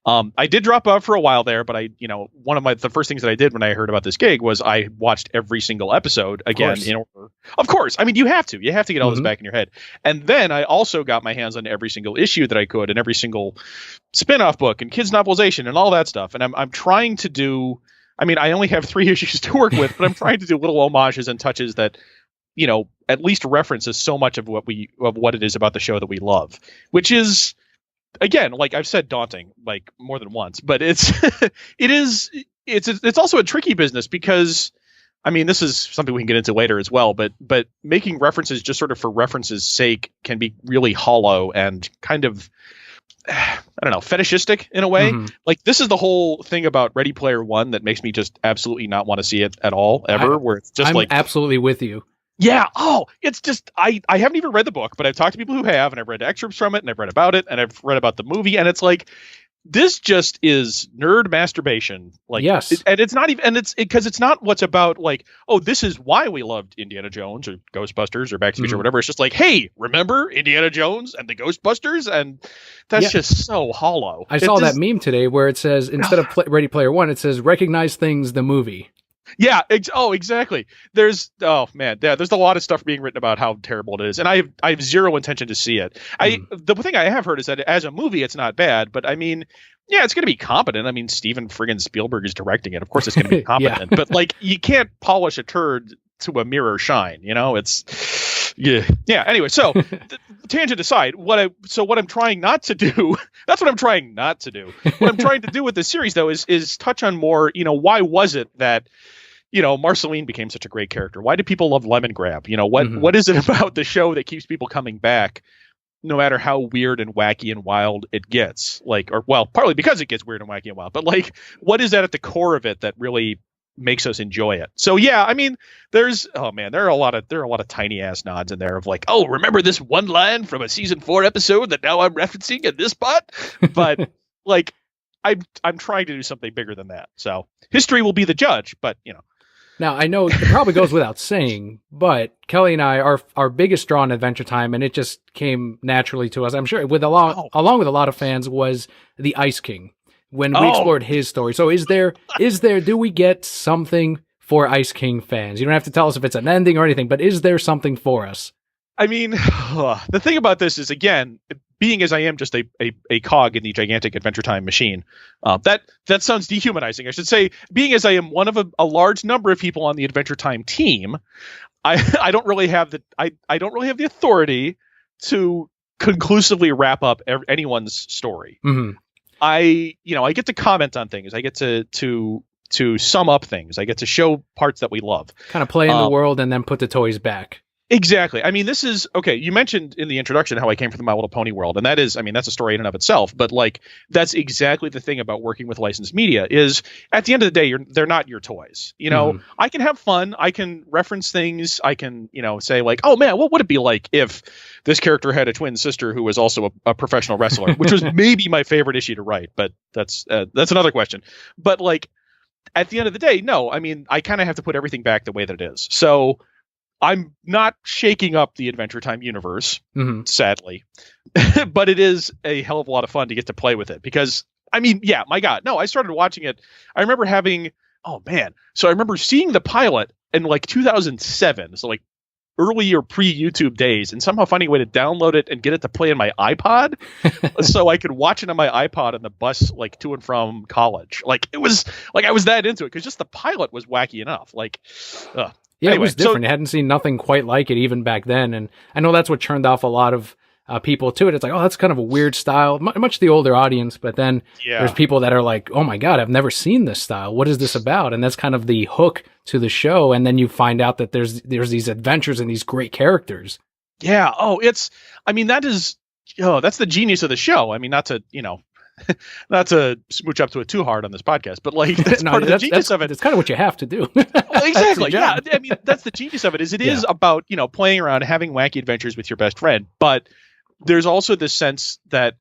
I did drop out for a while there, but one of the first things that I did when I heard about this gig was I watched every single episode again in order. Of course. I mean, you have to get all this back in your head. And then I also got my hands on every single issue that I could and every single spin-off book and kids novelization and all that stuff. And I'm trying to do, I mean, I only have 3 issues to work with, but I'm trying to do little homages and touches that, at least references so much of what it is about the show that we love, which is, again, like I've said, daunting, like more than once, but it's also a tricky business because, I mean, this is something we can get into later as well, but making references just sort of for reference's sake can be really hollow and kind of, I don't know, fetishistic in a way. Like, this is the whole thing about Ready Player One that makes me just absolutely not want to see it at all, ever. Where it's just I'm absolutely with you. Yeah. Oh, it's just I haven't even read the book, but I've talked to people who have, and I've read excerpts from it, and I've read about it, and I've read about the movie, and it's like this just is nerd masturbation. Like, Yes. and it's not even, and it's because it's not what's about like, oh, this is why we loved Indiana Jones or Ghostbusters or Back to the Future or whatever. It's just like, hey, remember Indiana Jones and the Ghostbusters, and that's just so hollow. I saw that meme today where it says instead of Ready Player One, it says recognize things the movie. Yeah. Exactly. There's a lot of stuff being written about how terrible it is, and I have zero intention to see it. The thing I have heard is that as a movie, it's not bad, but I mean, yeah, it's going to be competent. I mean, Steven friggin' Spielberg is directing it. Of course, it's going to be competent. But like, you can't polish a turd to a mirror shine. You know, it's yeah. Anyway, so tangent aside, what I'm trying not to do. That's what I'm trying not to do. What I'm trying to do with this series, though, is touch on more. You know, why was it that Marceline became such a great character? Why do people love Lemon Grab? What is it about the show that keeps people coming back, no matter how weird and wacky and wild it gets? Partly because it gets weird and wacky and wild, but like, what is that at the core of it that really makes us enjoy it? So yeah, I mean, there are a lot of tiny ass nods in there of like, oh, remember this one line from a season 4 episode that now I'm referencing in this spot? But like, I'm trying to do something bigger than that. So history will be the judge, but Now, I know it probably goes without saying, but Kelly and I, our biggest draw in Adventure Time, and it just came naturally to us, I'm sure, along with a lot of fans, was the Ice King, when we explored his story. So do we get something for Ice King fans? You don't have to tell us if it's an ending or anything, but is there something for us? I mean, the thing about this is, again, being as I am just a cog in the gigantic Adventure Time machine, that sounds dehumanizing. I should say, being as I am one of a large number of people on the Adventure Time team, I don't really have the authority to conclusively wrap up anyone's story. Mm-hmm. I get to comment on things. I get to sum up things. I get to show parts that we love. Kind of play in the world and then put the toys back. Exactly. I mean, this is okay. You mentioned in the introduction how I came from the My Little Pony world, and that is, I mean, that's a story in and of itself. But like, that's exactly the thing about working with licensed media is, at the end of the day, they're not your toys. I can have fun. I can reference things. I can, say like, oh man, what would it be like if this character had a twin sister who was also a professional wrestler, which was maybe my favorite issue to write, but that's another question. But like, at the end of the day, no. I mean, I kind of have to put everything back the way that it is. So I'm not shaking up the Adventure Time universe, sadly, but it is a hell of a lot of fun to get to play with it because, I mean, yeah, my God, no, I started watching it. I remember I remember seeing the pilot in like 2007. So like early or pre-YouTube days, and somehow finding a way to download it and get it to play on my iPod so I could watch it on my iPod on the bus, like to and from college. Like it was like, I was that into it because just the pilot was wacky enough. Like, yeah, anyway, it was different. I hadn't seen nothing quite like it even back then. And I know that's what turned off a lot of people to it. It's like, oh, that's kind of a weird style, much the older audience. But then there's people that are like, oh my God, I've never seen this style. What is this about? And that's kind of the hook to the show. And then you find out that there's these adventures and these great characters. Yeah. Oh, that's the genius of the show. I mean, not to smooch up to it too hard on this podcast, but like that's part of the genius of it. It's kind of what you have to do. Exactly. Yeah. I mean, that's the genius of it. Is about, playing around, having wacky adventures with your best friend. But there's also this sense that,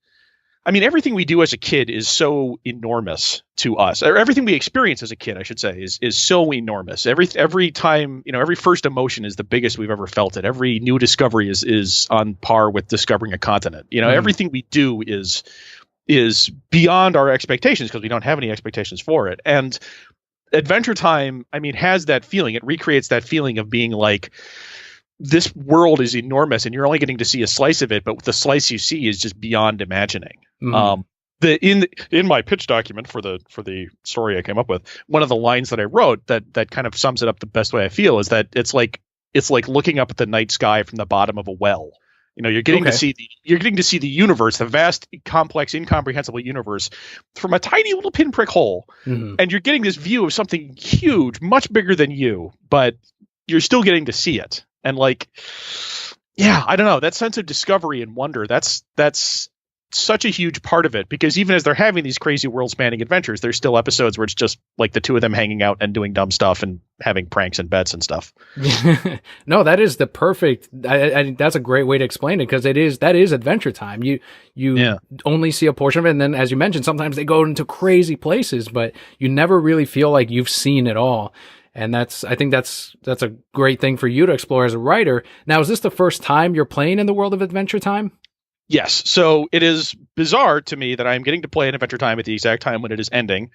I mean, everything we do as a kid is so enormous to us, or everything we experience as a kid, I should say, is so enormous. Every time, every first emotion is the biggest we've ever felt it. Every new discovery is on par with discovering a continent. Everything we do is beyond our expectations because we don't have any expectations for it. And Adventure Time, I mean, has that feeling. It recreates that feeling of being like, this world is enormous and you're only getting to see a slice of it, but the slice you see is just beyond imagining. In my pitch document for the story I came up with, one of the lines that I wrote that kind of sums it up the best way I feel is that it's like looking up at the night sky from the bottom of a well. You're getting to see the universe, the vast, complex, incomprehensible universe from a tiny little pinprick hole. And you're getting this view of something huge, much bigger than you, but you're still getting to see it. And like, yeah, I don't know, that sense of discovery and wonder, that's such a huge part of it, because even as they're having these crazy world-spanning adventures, there's still episodes where it's just like the two of them hanging out and doing dumb stuff and having pranks and bets and stuff. No, that is the perfect. I that's a great way to explain it, because that is Adventure Time. You only see a portion of it, and then, as you mentioned, sometimes they go into crazy places, but you never really feel like you've seen it all. And I think that's a great thing for you to explore as a writer. Now, is this the first time you're playing in the world of Adventure Time? Yes. So it is bizarre to me that I'm getting to play an Adventure Time at the exact time when it is ending.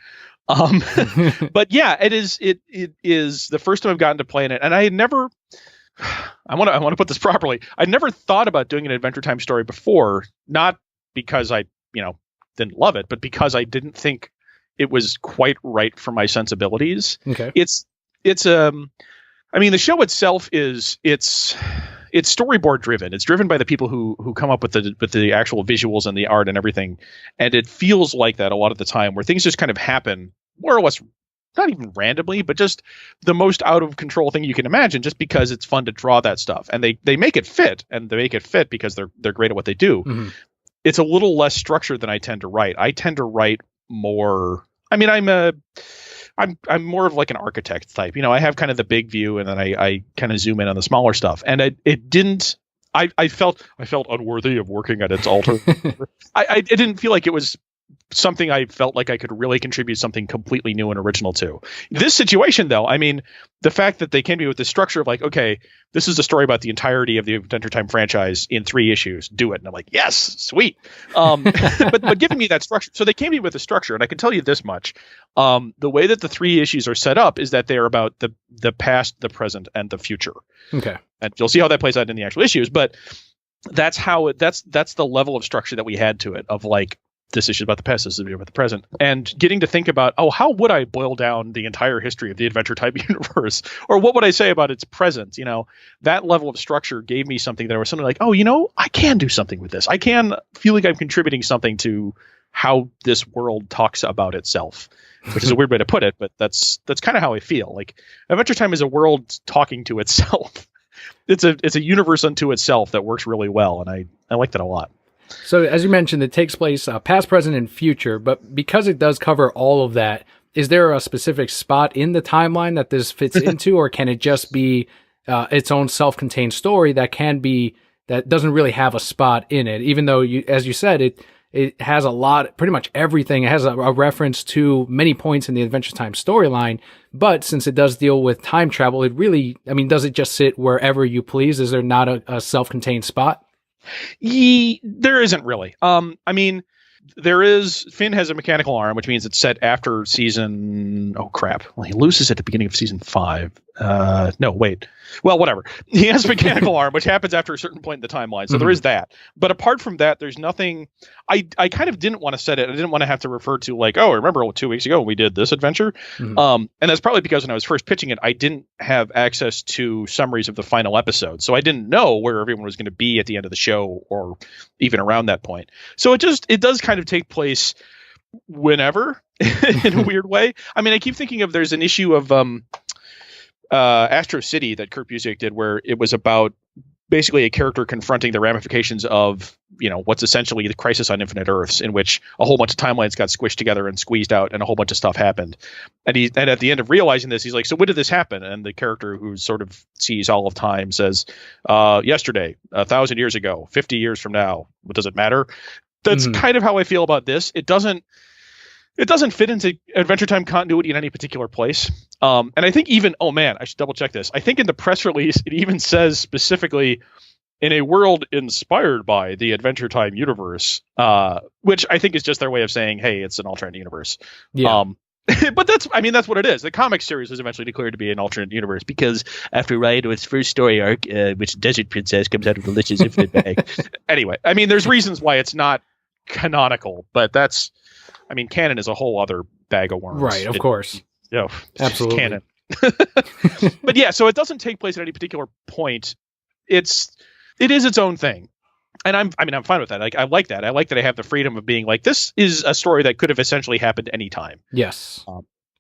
But yeah, it is the first time I've gotten to play in it. And I had never, I want to put this properly. I never thought about doing an Adventure Time story before, not because I, didn't love it, but because I didn't think it was quite right for my sensibilities. Okay. I mean, the show itself it's storyboard driven. It's driven by the people who come up with the actual visuals and the art and everything. And it feels like that a lot of the time, where things just kind of happen more or less, not even randomly, but just the most out of control thing you can imagine, just because it's fun to draw that stuff. And they make it fit, and they make it fit because they're great at what they do. Mm-hmm. It's a little less structured than I tend to write. I tend to write more. I mean, I'm more of like an architect type. I have kind of the big view, and then I kind of zoom in on the smaller stuff. And I felt unworthy of working at its altar. I didn't feel like it was something I felt like I could really contribute something completely new and original to. This situation, though, I mean, the fact that they came to me with the structure of like, okay, this is a story about the entirety of the Adventure Time franchise in 3 issues. Do it. And I'm like, yes, sweet. But giving me that structure. So they came to me with a structure, and I can tell you this much. The way that the 3 issues are set up is that they're about the past, the present, and the future. Okay. And you'll see how that plays out in the actual issues. But that's that's the level of structure that we had to it, of like, this issue about the past, this issue about the present, and getting to think about, how would I boil down the entire history of the Adventure Time universe, or what would I say about its present? That level of structure gave me something that was something like, I can do something with this. I can feel like I'm contributing something to how this world talks about itself, which is a weird way to put it, but that's kind of how I feel. Like, Adventure Time is a world talking to itself. It's a universe unto itself that works really well, and I like that a lot. So, as you mentioned, it takes place past, present, and future, but because it does cover all of that, is there a specific spot in the timeline that this fits into, or can it just be its own self-contained story that doesn't really have a spot in it, even though, as you said, it has a lot, pretty much everything. It has a reference to many points in the Adventure Time storyline, but since it does deal with time travel, it really, does it just sit wherever you please? Is there not a self-contained spot? There isn't really. There is. Finn has a mechanical arm, which means it's set after season. Oh crap! Well, he loses at the beginning of season 5. No, wait. Well, whatever. He has a mechanical arm, which happens after a certain point in the timeline. So there is that. But apart from that, there's nothing. I kind of didn't want to set it. I didn't want to have to refer to like, remember 2 weeks ago when we did this adventure? And that's probably because when I was first pitching it, I didn't have access to summaries of the final episode, so I didn't know where everyone was going to be at the end of the show, or even around that point. So it does kind of take place whenever, in a weird way. I keep thinking of, there's an issue of Astro City that Kurt Busiek did, where it was about basically a character confronting the ramifications of, what's essentially the Crisis on Infinite Earths, in which a whole bunch of timelines got squished together and squeezed out, and a whole bunch of stuff happened. And at the end of realizing this, he's like, so when did this happen? And the character, who sort of sees all of time, says, yesterday, 1,000 years ago, 50 years from now. What does it matter? That's kind of how I feel about this. It doesn't fit into Adventure Time continuity in any particular place. And I think even, I should double check this. I think in the press release, it even says specifically, in a world inspired by the Adventure Time universe, which I think is just their way of saying, hey, it's an alternate universe. Yeah. But that's what it is. The comic series was eventually declared to be an alternate universe because after Ryan's first story arc, which Desert Princess comes out of the Lich's infinite bag. Anyway, there's reasons why it's not canonical, but that's, canon is a whole other bag of worms. Right, of course. Absolutely. Canon. But yeah, so it doesn't take place at any particular point. It is its own thing. And I'm fine with that. Like, I like that. I like that I have the freedom of being like, this is a story that could have essentially happened anytime. Yes.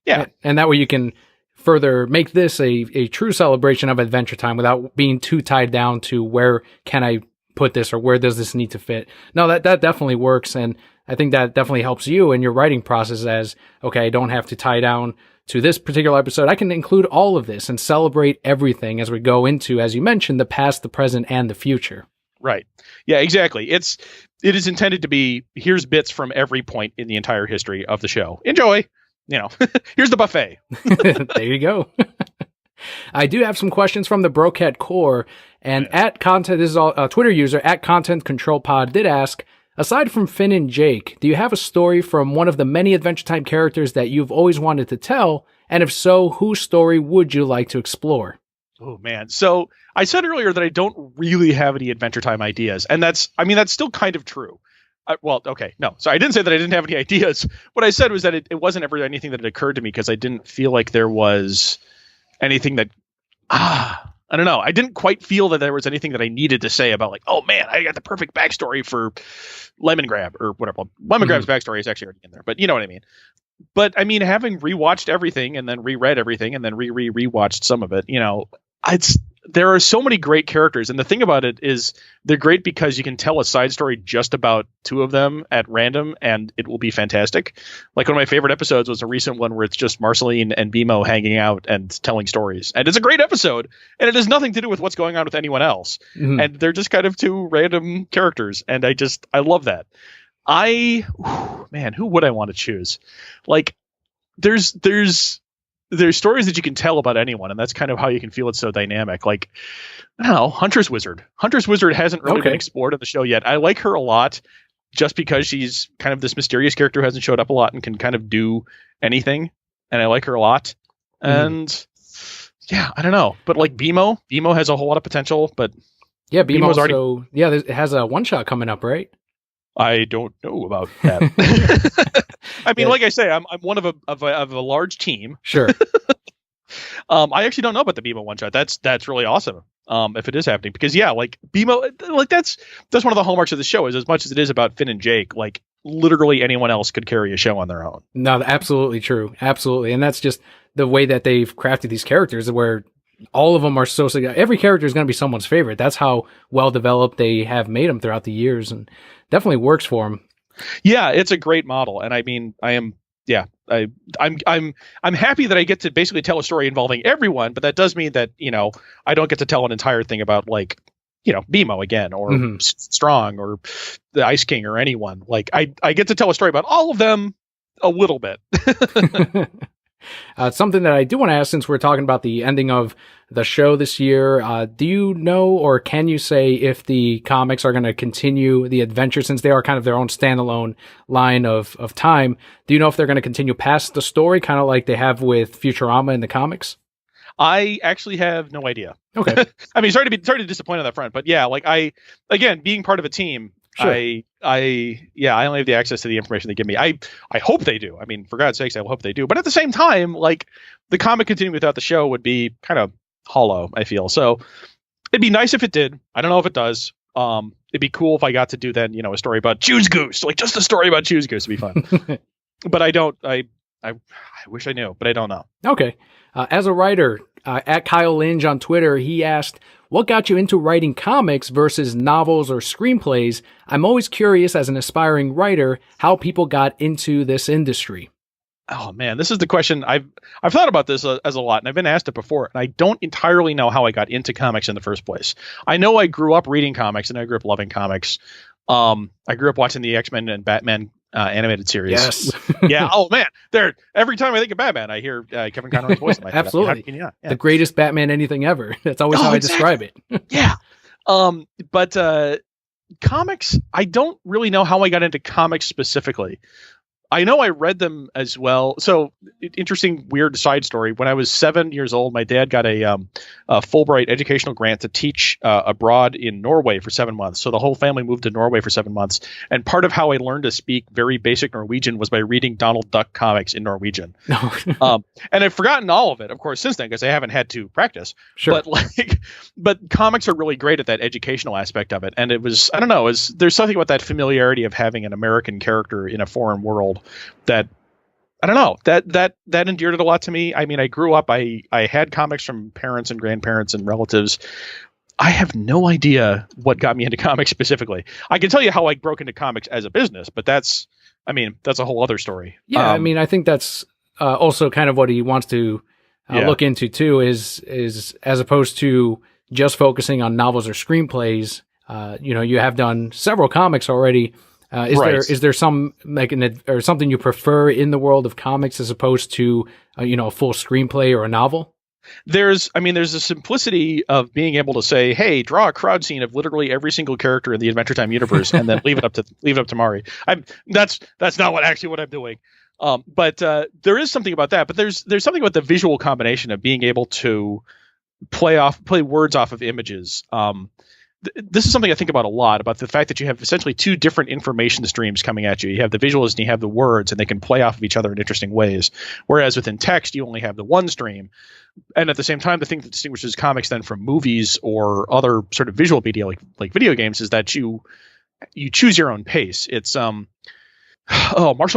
Yeah. And that way you can further make this a true celebration of Adventure Time without being too tied down to where can I put this or where does this need to fit. No, that definitely works. And I think that definitely helps you in your writing process as, okay, I don't have to tie down to this particular episode. I can include all of this and celebrate everything as we go into, as you mentioned, the past, the present, and the future. Right. Yeah, exactly. It is intended to be, here's bits from every point in the entire history of the show. Enjoy. Here's the buffet. There you go. I do have some questions from the Brocat Core, and this is a Twitter user, @ContentControlPod, did ask, aside from Finn and Jake, do you have a story from one of the many Adventure Time characters that you've always wanted to tell? And if so, whose story would you like to explore? Oh, man. So I said earlier that I don't really have any Adventure Time ideas, and that's still kind of true. Okay, no. So I didn't say that I didn't have any ideas. What I said was that it wasn't ever anything that had occurred to me because I didn't feel like there was anything that, I don't know. I didn't quite feel that there was anything that I needed to say about like, oh man, I got the perfect backstory for Lemongrab or whatever. Lemongrab's backstory is actually already in there, but you know what I mean? But I mean, having rewatched everything and then reread everything and then rewatched some of it, there are so many great characters. And the thing about it is they're great because you can tell a side story just about two of them at random and it will be fantastic. Like one of my favorite episodes was a recent one where it's just Marceline and BMO hanging out and telling stories. And it's a great episode and it has nothing to do with what's going on with anyone else. Mm-hmm. And they're just kind of two random characters. And I love that. Who would I want to choose? Like there's stories that you can tell about anyone, and that's kind of how you can feel it's so dynamic. Like, I don't know, Hunter's Wizard. Hunter's Wizard hasn't really been explored in the show yet. I like her a lot just because she's kind of this mysterious character who hasn't showed up a lot and can kind of do anything, and I like her a lot. And yeah, I don't know. But like BMO has a whole lot of potential, but yeah, BMO's already... it has a one-shot coming up, right? I don't know about that. I mean, like I say, I'm one of a large team. Sure. I actually don't know about the BMO one shot. That's really awesome. If it is happening, because like BMO, like that's one of the hallmarks of the show is as much as it is about Finn and Jake, like literally anyone else could carry a show on their own. No, absolutely true. Absolutely. And that's just the way that they've crafted these characters where all of them are every character is going to be someone's favorite. That's how well developed they have made them throughout the years, and definitely works for them. Yeah, it's a great model, and I mean, I'm happy that I get to basically tell a story involving everyone, but that does mean that I don't get to tell an entire thing about like BMO again or Strong or the Ice King or anyone. Like I get to tell a story about all of them a little bit. Something that I do want to ask, since we're talking about the ending of the show this year, do you know or can you say if the comics are going to continue the adventure, since they are kind of their own standalone line of time? Do you know if they're going to continue past the story, kind of like they have with Futurama in the comics? I actually have no idea. Okay. I mean, sorry to disappoint on that front, but yeah, like being part of a team, sure. I only have the access to the information they give me. I hope they do. I mean, for God's sakes, I hope they do. But at the same time, like the comic continuing without the show would be kind of hollow, I feel. So it'd be nice if it did. I don't know if it does. It'd be cool if I got to do then, a story about Choose Goose, like just a story about Choose Goose would be fun. But I don't. I wish I knew, but I don't know. Okay. As a writer, at Kyle Linge on Twitter, he asked, what got you into writing comics versus novels or screenplays? I'm always curious as an aspiring writer how people got into this industry. Oh man, this is the question I've thought about this as a lot, and I've been asked it before, and I don't entirely know how I got into comics in the first place. I know I grew up reading comics and I grew up loving comics. I grew up watching the X-Men and Batman animated series. Yes. Yeah. Oh man, every time I think of Batman, I hear Kevin Conroy's voice in my head. Absolutely. Yeah. The greatest Batman anything ever. That's always how I describe it. Yeah. But comics, I don't really know how I got into comics specifically. I know I read them as well. So interesting, weird side story. When I was 7 years old, my dad got a Fulbright educational grant to teach abroad in Norway for 7 months. So the whole family moved to Norway for 7 months. And part of how I learned to speak very basic Norwegian was by reading Donald Duck comics in Norwegian. And I've forgotten all of it, of course, since then, because I haven't had to practice. Sure. But comics are really great at that educational aspect of it. And it was, I don't know, there's something about that familiarity of having an American character in a foreign world that I don't know, that endeared it a lot to me. I mean, I grew up, I had comics from parents and grandparents and relatives. I have no idea what got me into comics specifically. I can tell you how I broke into comics as a business, but that's a whole other story. Yeah, I mean, I think that's also kind of what he wants to look into too. Is as opposed to just focusing on novels or screenplays. You have done several comics already. Is there some or something you prefer in the world of comics as opposed to a full screenplay or a novel? There's a simplicity of being able to say, hey, draw a crowd scene of literally every single character in the Adventure Time universe, and then leave it up to Mari. That's not what I'm doing. But there is something about that. But there's something about the visual combination of being able to play words off of images. This is something I think about a lot, about the fact that you have essentially two different information streams coming at you. You have the visuals and you have the words, and they can play off of each other in interesting ways. Whereas within text, you only have the one stream. And at the same time, the thing that distinguishes comics then from movies or other sort of visual media like video games is that you choose your own pace. It's Marshall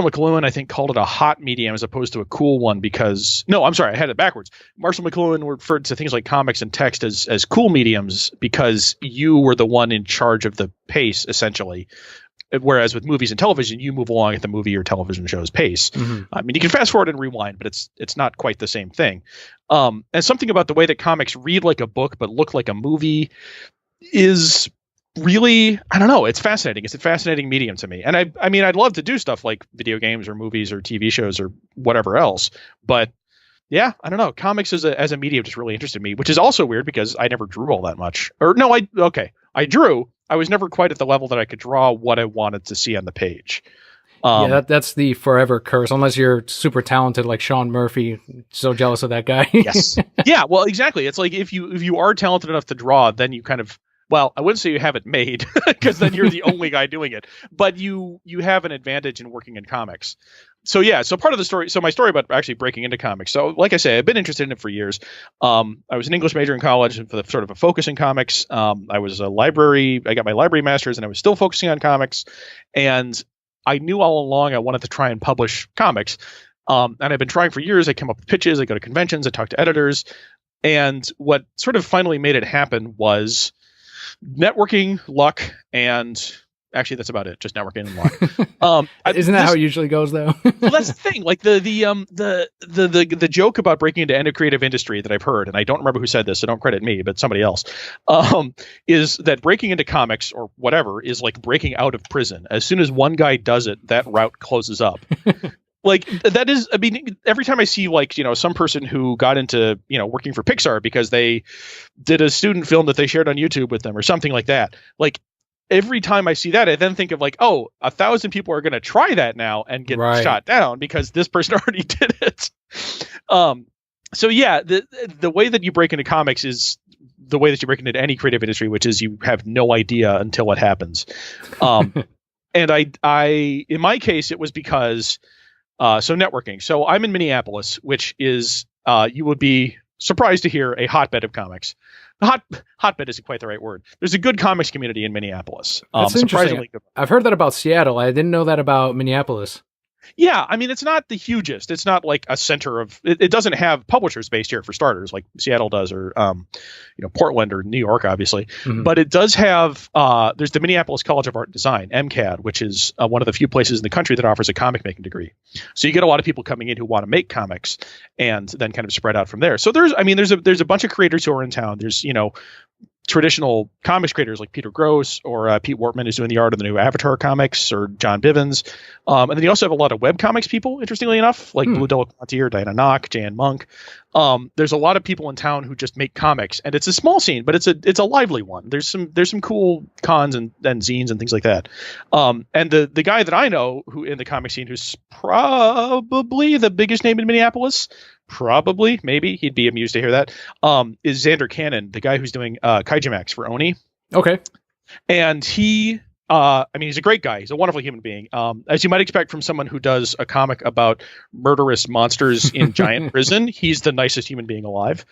McLuhan, I think, called it a hot medium as opposed to a cool one because no, I'm sorry, I had it backwards. Marshall McLuhan referred to things like comics and text as cool mediums because you were the one in charge of the pace, essentially. Whereas with movies and television, you move along at the movie or television show's pace. Mm-hmm. I mean, you can fast forward and rewind, but it's not quite the same thing. And something about the way that comics read like a book but look like a movie is really, I don't know, it's fascinating. It's a fascinating medium to me. And I mean, I'd love to do stuff like video games or movies or TV shows or whatever else. But yeah, I don't know. Comics as a medium just really interested me, which is also weird because I never drew all that much. Or no, I drew. I was never quite at the level that I could draw what I wanted to see on the page. That's the forever curse, unless you're super talented like Sean Murphy. So jealous of that guy. Yes. Yeah, well, exactly. It's like if you are talented enough to draw, then you kind of, well, I wouldn't say you have it made because then you're the only guy doing it, but you have an advantage in working in comics. So yeah, so part of the story, so my story about actually breaking into comics. So like I say, I've been interested in it for years. I was an English major in college and for the sort of a focus in comics. I was I got my library master's and I was still focusing on comics. And I knew all along I wanted to try and publish comics. And I've been trying for years. I came up with pitches, I go to conventions, I talk to editors. And what sort of finally made it happen was networking, luck, and actually that's about it. Just networking and luck. Isn't that how it usually goes, though? Well, that's the thing. Like the joke about breaking into any creative industry that I've heard, and I don't remember who said this, so don't credit me, but somebody else, is that breaking into comics or whatever is like breaking out of prison. As soon as one guy does it, that route closes up. Like that is, I mean, every time I see like, some person who got into, working for Pixar because they did a student film that they shared on YouTube with them or something like that. Like every time I see that, I then think of like, 1,000 people are going to try that now and get shot down because this person already did it. So yeah, the way that you break into comics is the way that you break into any creative industry, which is you have no idea until it happens. And I, in my case, it was because, so networking. So I'm in Minneapolis, which is, you would be surprised to hear, a hotbed of comics. Hotbed isn't quite the right word. There's a good comics community in Minneapolis. That's interesting. I've heard that about Seattle. I didn't know that about Minneapolis. Yeah, I mean, it's not the hugest. It's not like a center of. It doesn't have publishers based here for starters, like Seattle does, or Portland or New York, obviously. Mm-hmm. But it does have. There's the Minneapolis College of Art and Design, MCAD, which is one of the few places in the country that offers a comic making degree. So you get a lot of people coming in who want to make comics, and then kind of spread out from there. So there's a bunch of creators who are in town. There's traditional comics creators like Peter Gross or Pete Wortman is doing the art of the new Avatar comics, or John Bivens. And then you also have a lot of web comics people, interestingly enough, like Blue Delaconte or Diana Knock, Jan Monk. There's a lot of people in town who just make comics, and it's a small scene, but it's a lively one. There's some cool cons and zines and things like that. And the guy that I know who in the comic scene, who's probably the biggest name in Minneapolis, maybe he'd be amused to hear that, is Xander Cannon, the guy who's doing Kaijimax for Oni. Okay. And he, he's a great guy. He's a wonderful human being. As you might expect from someone who does a comic about murderous monsters in giant prison, he's the nicest human being alive.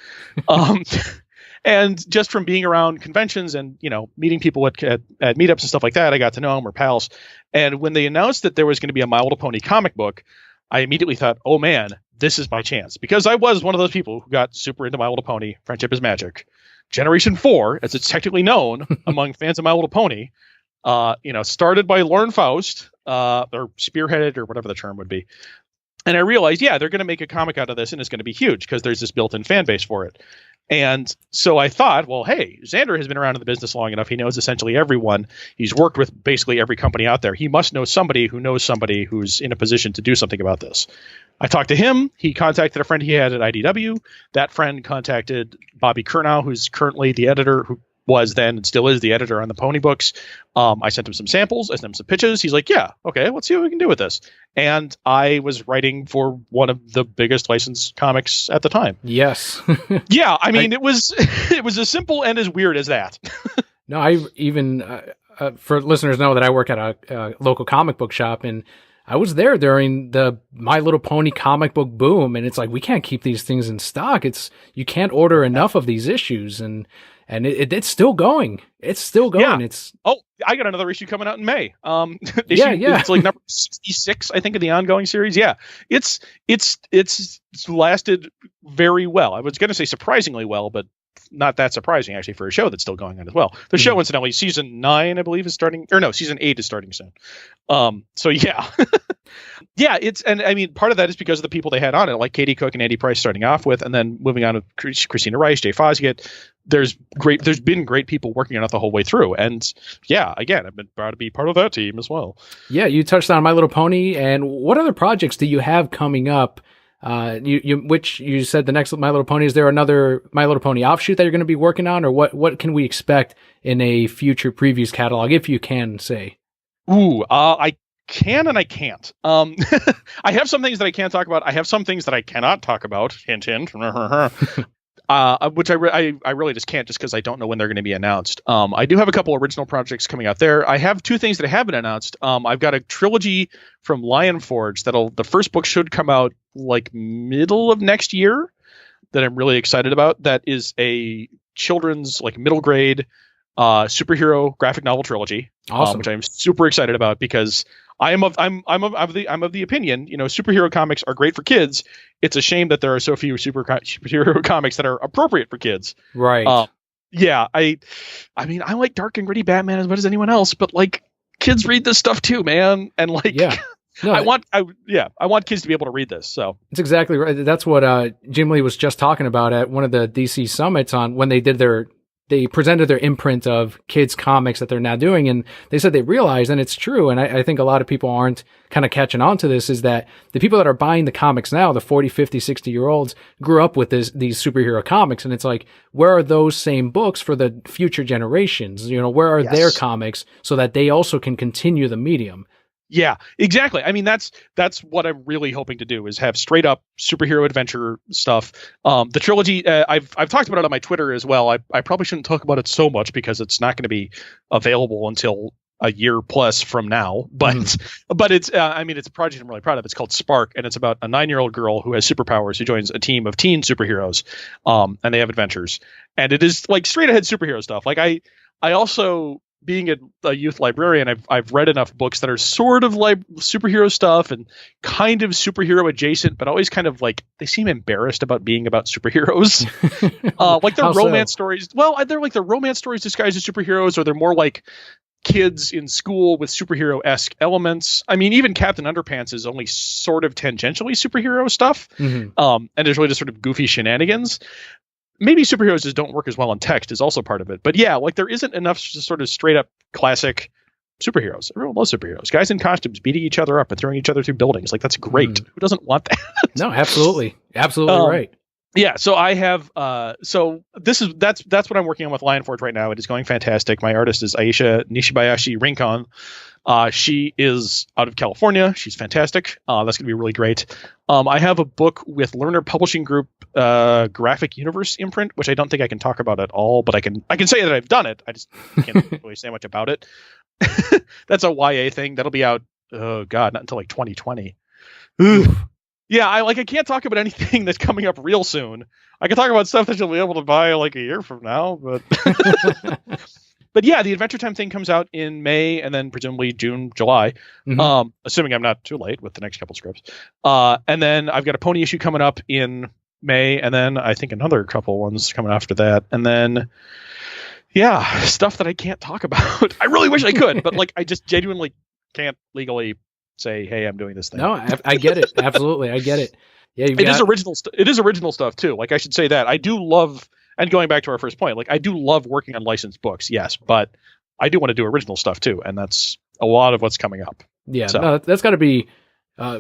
And just from being around conventions and, meeting people at meetups and stuff like that, I got to know him. We're pals. And when they announced that there was going to be a My Little Pony comic book, I immediately thought, oh man, this is my chance. Because I was one of those people who got super into My Little Pony, Friendship is Magic, Generation 4, as it's technically known among fans of My Little Pony, started by Lauren Faust, or spearheaded, or whatever the term would be. And I realized, they're going to make a comic out of this, and it's going to be huge because there's this built-in fan base for it. And so I thought, well, hey, Xander has been around in the business long enough. He knows essentially everyone. He's worked with basically every company out there. He must know somebody who knows somebody who's in a position to do something about this. I talked to him. He contacted a friend he had at IDW. That friend contacted Bobby Curnow, who's currently the editor, who was then and still is the editor on the Pony books. I sent him some samples. I sent him some pitches. He's like, yeah, okay, let's see what we can do with this. And I was writing for one of the biggest licensed comics at the time. Yes. Yeah, I mean, it was as simple and as weird as that. No, I even, for listeners know that I work at a local comic book shop, and I was there during the My Little Pony comic book boom, and it's like, we can't keep these things in stock. You can't order enough of these issues, and it's still going. It's still going. Yeah. It's I got another issue coming out in May. Yeah. It's like number 66, I think, of the ongoing series. Yeah, it's lasted very well. I was going to say surprisingly well, but not that surprising actually for a show that's still going on as well. The show, incidentally, season 9, I believe, is starting, or no, season 8 is starting soon. So yeah. Yeah, and I mean, part of that is because of the people they had on it, like Katie Cook and Andy Price starting off with, and then moving on to Christina Rice, Jay Fosgate. There's been great people working on it the whole way through. And yeah, again, I've been proud to be part of that team as well. Yeah, you touched on My Little Pony, and what other projects do you have coming up? Which you said the next My Little Pony, is there another My Little Pony offshoot that you're going to be working on, or what can we expect in a future previews catalog, if you can say? Ooh, I can and I can't. I have some things that I can talk about. I have some things that I cannot talk about. Hint, hint. Which I really just can't, just because I don't know when they're going to be announced. I do have a couple original projects coming out there. I have 2 things that have been announced. I've got a trilogy from Lion Forge the first book should come out like middle of next year, that I'm really excited about. That is a children's, like, middle grade superhero graphic novel trilogy. Awesome. Which I'm super excited about, because I'm of the opinion, superhero comics are great for kids. It's a shame that there are so few superhero comics that are appropriate for kids. Right. Yeah. I mean, I like dark and gritty Batman as much as anyone else, but like, kids read this stuff too, man. And like, yeah. No, I want kids to be able to read this. So it's exactly right. That's what Jim Lee was just talking about at one of the DC summits on when they presented their imprint of kids comics that they're now doing. And they said they realized, and it's true, and I think a lot of people aren't kind of catching on to this, is that the people that are buying the comics now, the 40, 50, 60-year-olds, grew up with these superhero comics. And it's like, where are those same books for the future generations? Where are their comics so that they also can continue the medium? Yeah, exactly. I mean, that's what I'm really hoping to do, is have straight up superhero adventure stuff. The trilogy, I've talked about it on my Twitter as well. I probably shouldn't talk about it so much because it's not going to be available until a year plus from now. But it's it's a project I'm really proud of. It's called Spark, and it's about a 9-year-old girl who has superpowers who joins a team of teen superheroes, and they have adventures. And it is like straight ahead superhero stuff. Like I also, being a youth librarian, I've read enough books that are sort of like superhero stuff and kind of superhero adjacent, but always kind of like, they seem embarrassed about being about superheroes. Like their romance stories. Well, they're like the romance stories disguised as superheroes, or they're more like kids in school with superhero-esque elements. I mean, even Captain Underpants is only sort of tangentially superhero stuff. And there's really just sort of goofy shenanigans. Maybe superheroes just don't work as well in text is also part of it. But yeah, like there isn't enough just sort of straight up classic superheroes. Everyone loves superheroes. Guys in costumes beating each other up and throwing each other through buildings. Like, that's great. Who doesn't want that? No, absolutely. Absolutely right. Yeah, so I have that's what I'm working on with Lion Forge right now. It is going fantastic. My artist is Aisha Nishibayashi Rincon. She is out of California. She's fantastic. That's going to be really great. I have a book with Lerner Publishing Group, Graphic Universe imprint, which I don't think I can talk about at all, but I can say that I've done it. I just can't really say much about it. That's a YA thing that'll be out. Oh God, not until like 2020. Oof. Yeah, I can't talk about anything that's coming up real soon. I can talk about stuff that you'll be able to buy like a year from now, but but yeah, the Adventure Time thing comes out in May and then presumably June, July. Assuming I'm not too late with the next couple scripts. And then I've got a pony issue coming up in May, and then I think another couple ones coming after that, and then stuff that I can't talk about. I really wish I could, but like I just genuinely can't legally say, "Hey, I'm doing this thing." No, I get it. Absolutely, I get it. Yeah, it is original. It is original stuff too. Like I should say that I do love. And going back to our first point, like I do love working on licensed books, yes, but I do want to do original stuff too, and that's a lot of what's coming up. Yeah, so. No, that's got to be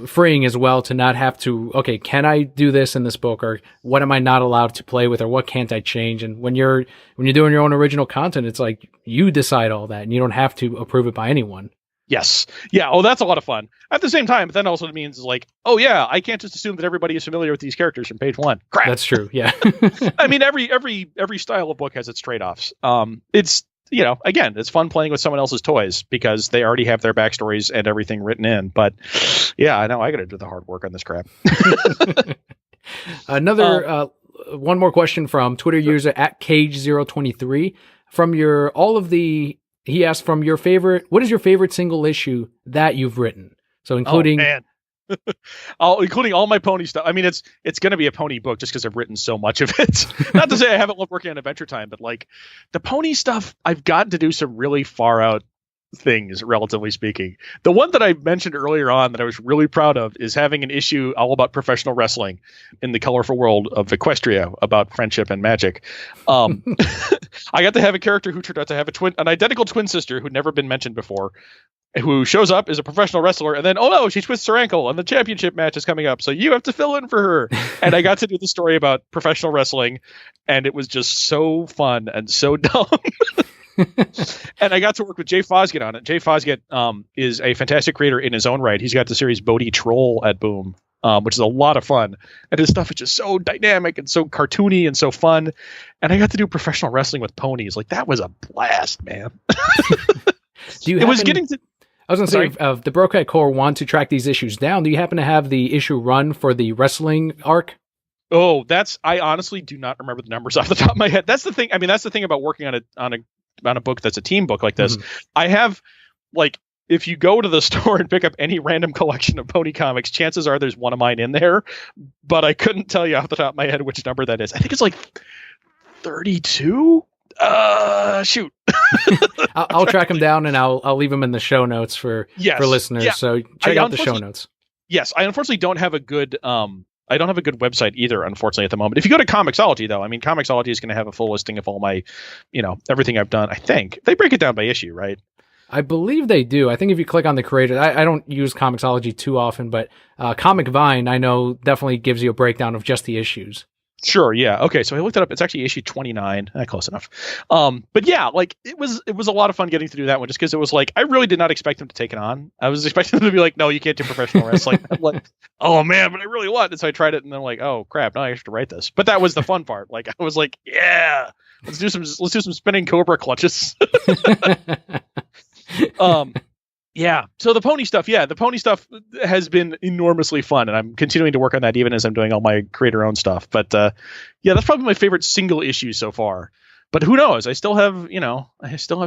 freeing as well to not have to. Okay, can I do this in this book, or what am I not allowed to play with, or what can't I change? And when you're doing your own original content, it's like you decide all that, and you don't have to approve it by anyone. Yes. Yeah. Oh, that's a lot of fun. At the same time, then also it means like, oh yeah, I can't just assume that everybody is familiar with these characters from page 1. Crap. That's true. Yeah. I mean, every style of book has its trade-offs. It's, again, it's fun playing with someone else's toys because they already have their backstories and everything written in. But yeah, I know I got to do the hard work on this crap. Another one more question from Twitter user @Cage023 from he asked what is your favorite single issue that you've written? So including including all my pony stuff. I mean, it's going to be a pony book just because I've written so much of it. Not to say I haven't loved working on Adventure Time, but like the pony stuff, I've gotten to do some really far out things, relatively speaking. The one that I mentioned earlier on that I was really proud of is having an issue all about professional wrestling in the colorful world of Equestria about friendship and magic. I got to have a character who turned out to have an identical twin sister who'd never been mentioned before, who shows up as a professional wrestler, and then, oh no, she twists her ankle, and the championship match is coming up, so you have to fill in for her. And I got to do the story about professional wrestling, and it was just so fun and so dumb. And I got to work with Jay Fosgett on it. Jay Fosgett is a fantastic creator in his own right. He's got the series Bodhi Troll at Boom, which is a lot of fun. And his stuff is just so dynamic and so cartoony and so fun. And I got to do professional wrestling with ponies. Like, that was a blast, man. I was going to say, if the Brokehead Corps want to track these issues down, do you happen to have the issue run for the wrestling arc? Oh, I honestly do not remember the numbers off the top of my head. That's the thing. I mean, that's the thing about working on a book that's a team book like this. Mm-hmm. I have, like, if you go to the store and pick up any random collection of pony comics, chances are there's one of mine in there, but I couldn't tell you off the top of my head which number that is. I think it's like 32. Shoot. I'll track them down and I'll leave them in the show notes for listeners. Yeah. So check out the show notes. Yes, I unfortunately don't have a good website either, unfortunately, at the moment. If you go to Comixology, though, I mean, Comixology is going to have a full listing of all my, everything I've done. I think they break it down by issue, right? I believe they do. I think if you click on the creator, I don't use Comixology too often, but Comic Vine, I know, definitely gives you a breakdown of just the issues. Sure. Yeah. Okay. So I looked it up. It's actually issue 29. Close enough. But yeah, like it was a lot of fun getting to do that one just because it was like, I really did not expect them to take it on. I was expecting them to be like, no, you can't do professional wrestling. I'm like, oh man, but I really want. And so I tried it and then I'm like, oh crap, now I have to write this. But that was the fun part. Like I was like, yeah, let's do some spinning cobra clutches. Yeah. So the pony stuff has been enormously fun, and I'm continuing to work on that even as I'm doing all my creator-owned stuff. But that's probably my favorite single issue so far. But who knows? I still have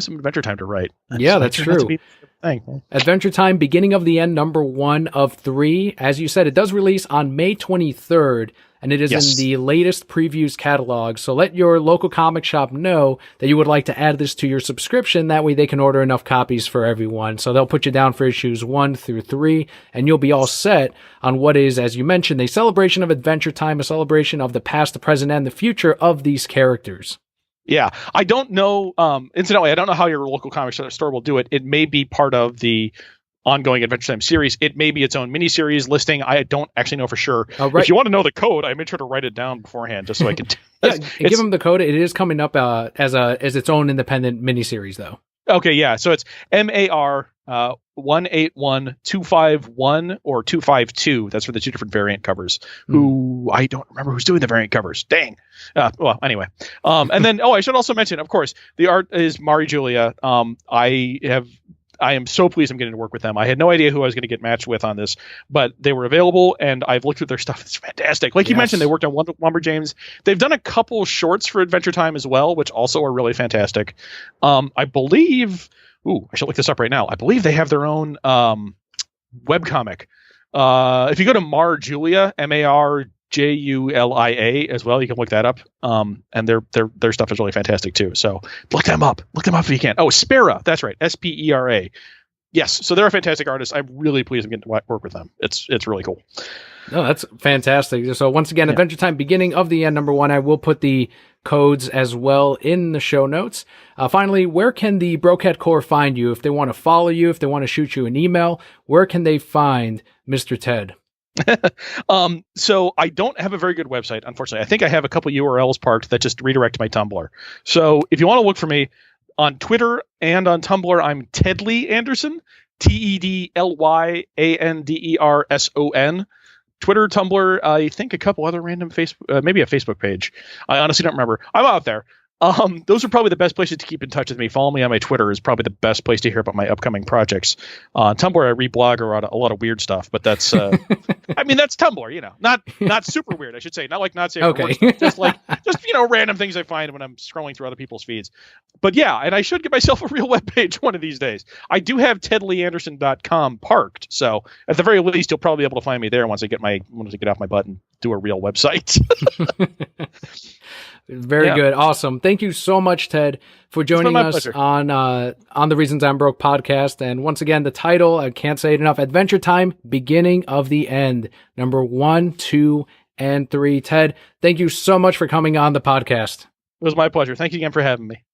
some Adventure Time to write. Yeah, that's true. Adventure Time, beginning of the end, number 1 of 3. As you said, it does release on May 23rd, and it is in the latest previews catalog. So let your local comic shop know that you would like to add this to your subscription. That way they can order enough copies for everyone. So they'll put you down for issues 1 through 3, and you'll be all set on what is, as you mentioned, a celebration of Adventure Time, a celebration of the past, the present, and the future of these characters. Yeah, I don't know. Incidentally, I don't know how your local comic store will do it. It may be part of the ongoing Adventure Time series. It may be its own miniseries listing. I don't actually know for sure. Right. If you want to know the code, I made sure to write it down beforehand just so I can. Give them the code. It is coming up as its own independent miniseries, though. Okay, yeah. So it's MAR 181251 or 252. That's for the 2 different variant covers. Who I don't remember who's doing the variant covers. Dang. Well, anyway. And then I should also mention, of course, the art is Mari Julia. I am so pleased I'm getting to work with them. I had no idea who I was going to get matched with on this, but they were available, and I've looked at their stuff. It's fantastic. Like you mentioned, they worked on Lumberjanes. They've done a couple shorts for Adventure Time as well, which also are really fantastic. I believe... Ooh, I should look this up right now. I believe they have their own webcomic. If you go to Mar Julia, Julia as well. You can look that up. And their stuff is really fantastic too. So look them up. Look them up if you can. Oh, Spera. That's right. Spera. Yes. So they're a fantastic artist. I'm really pleased I'm getting to work with them. It's really cool. No, that's fantastic. So once again, Adventure Time, beginning of the end, #1. I will put the codes as well in the show notes. Finally, where can the Brocat Corps find you? If they want to follow you, if they want to shoot you an email, where can they find Mr. Ted? So I don't have a very good website, unfortunately. I think I have a couple URLs parked that just redirect to my Tumblr. So if you want to look for me on Twitter and on Tumblr, I'm Tedley Anderson, TEDLYANDERSON. Twitter, Tumblr, I think a couple other random Facebook, maybe a Facebook page. I honestly don't remember. I'm out there. Those are probably the best places to keep in touch with me. Follow me on my Twitter is probably the best place to hear about my upcoming projects. On Tumblr, I reblog a lot of weird stuff, but that's, I mean, that's Tumblr, not super weird, I should say. Not like not safe for work stuff, just random things I find when I'm scrolling through other people's feeds. But yeah, and I should get myself a real webpage one of these days. I do have tedleyanderson.com parked, so at the very least, you'll probably be able to find me there once I get off my butt and do a real website. Very good. Awesome. Thank you so much, Ted, for joining us on the Reasons I'm Broke podcast. And once again, the title, I can't say it enough, Adventure Time, Beginning of the End, #1, 2, and 3. Ted, thank you so much for coming on the podcast. It was my pleasure. Thank you again for having me.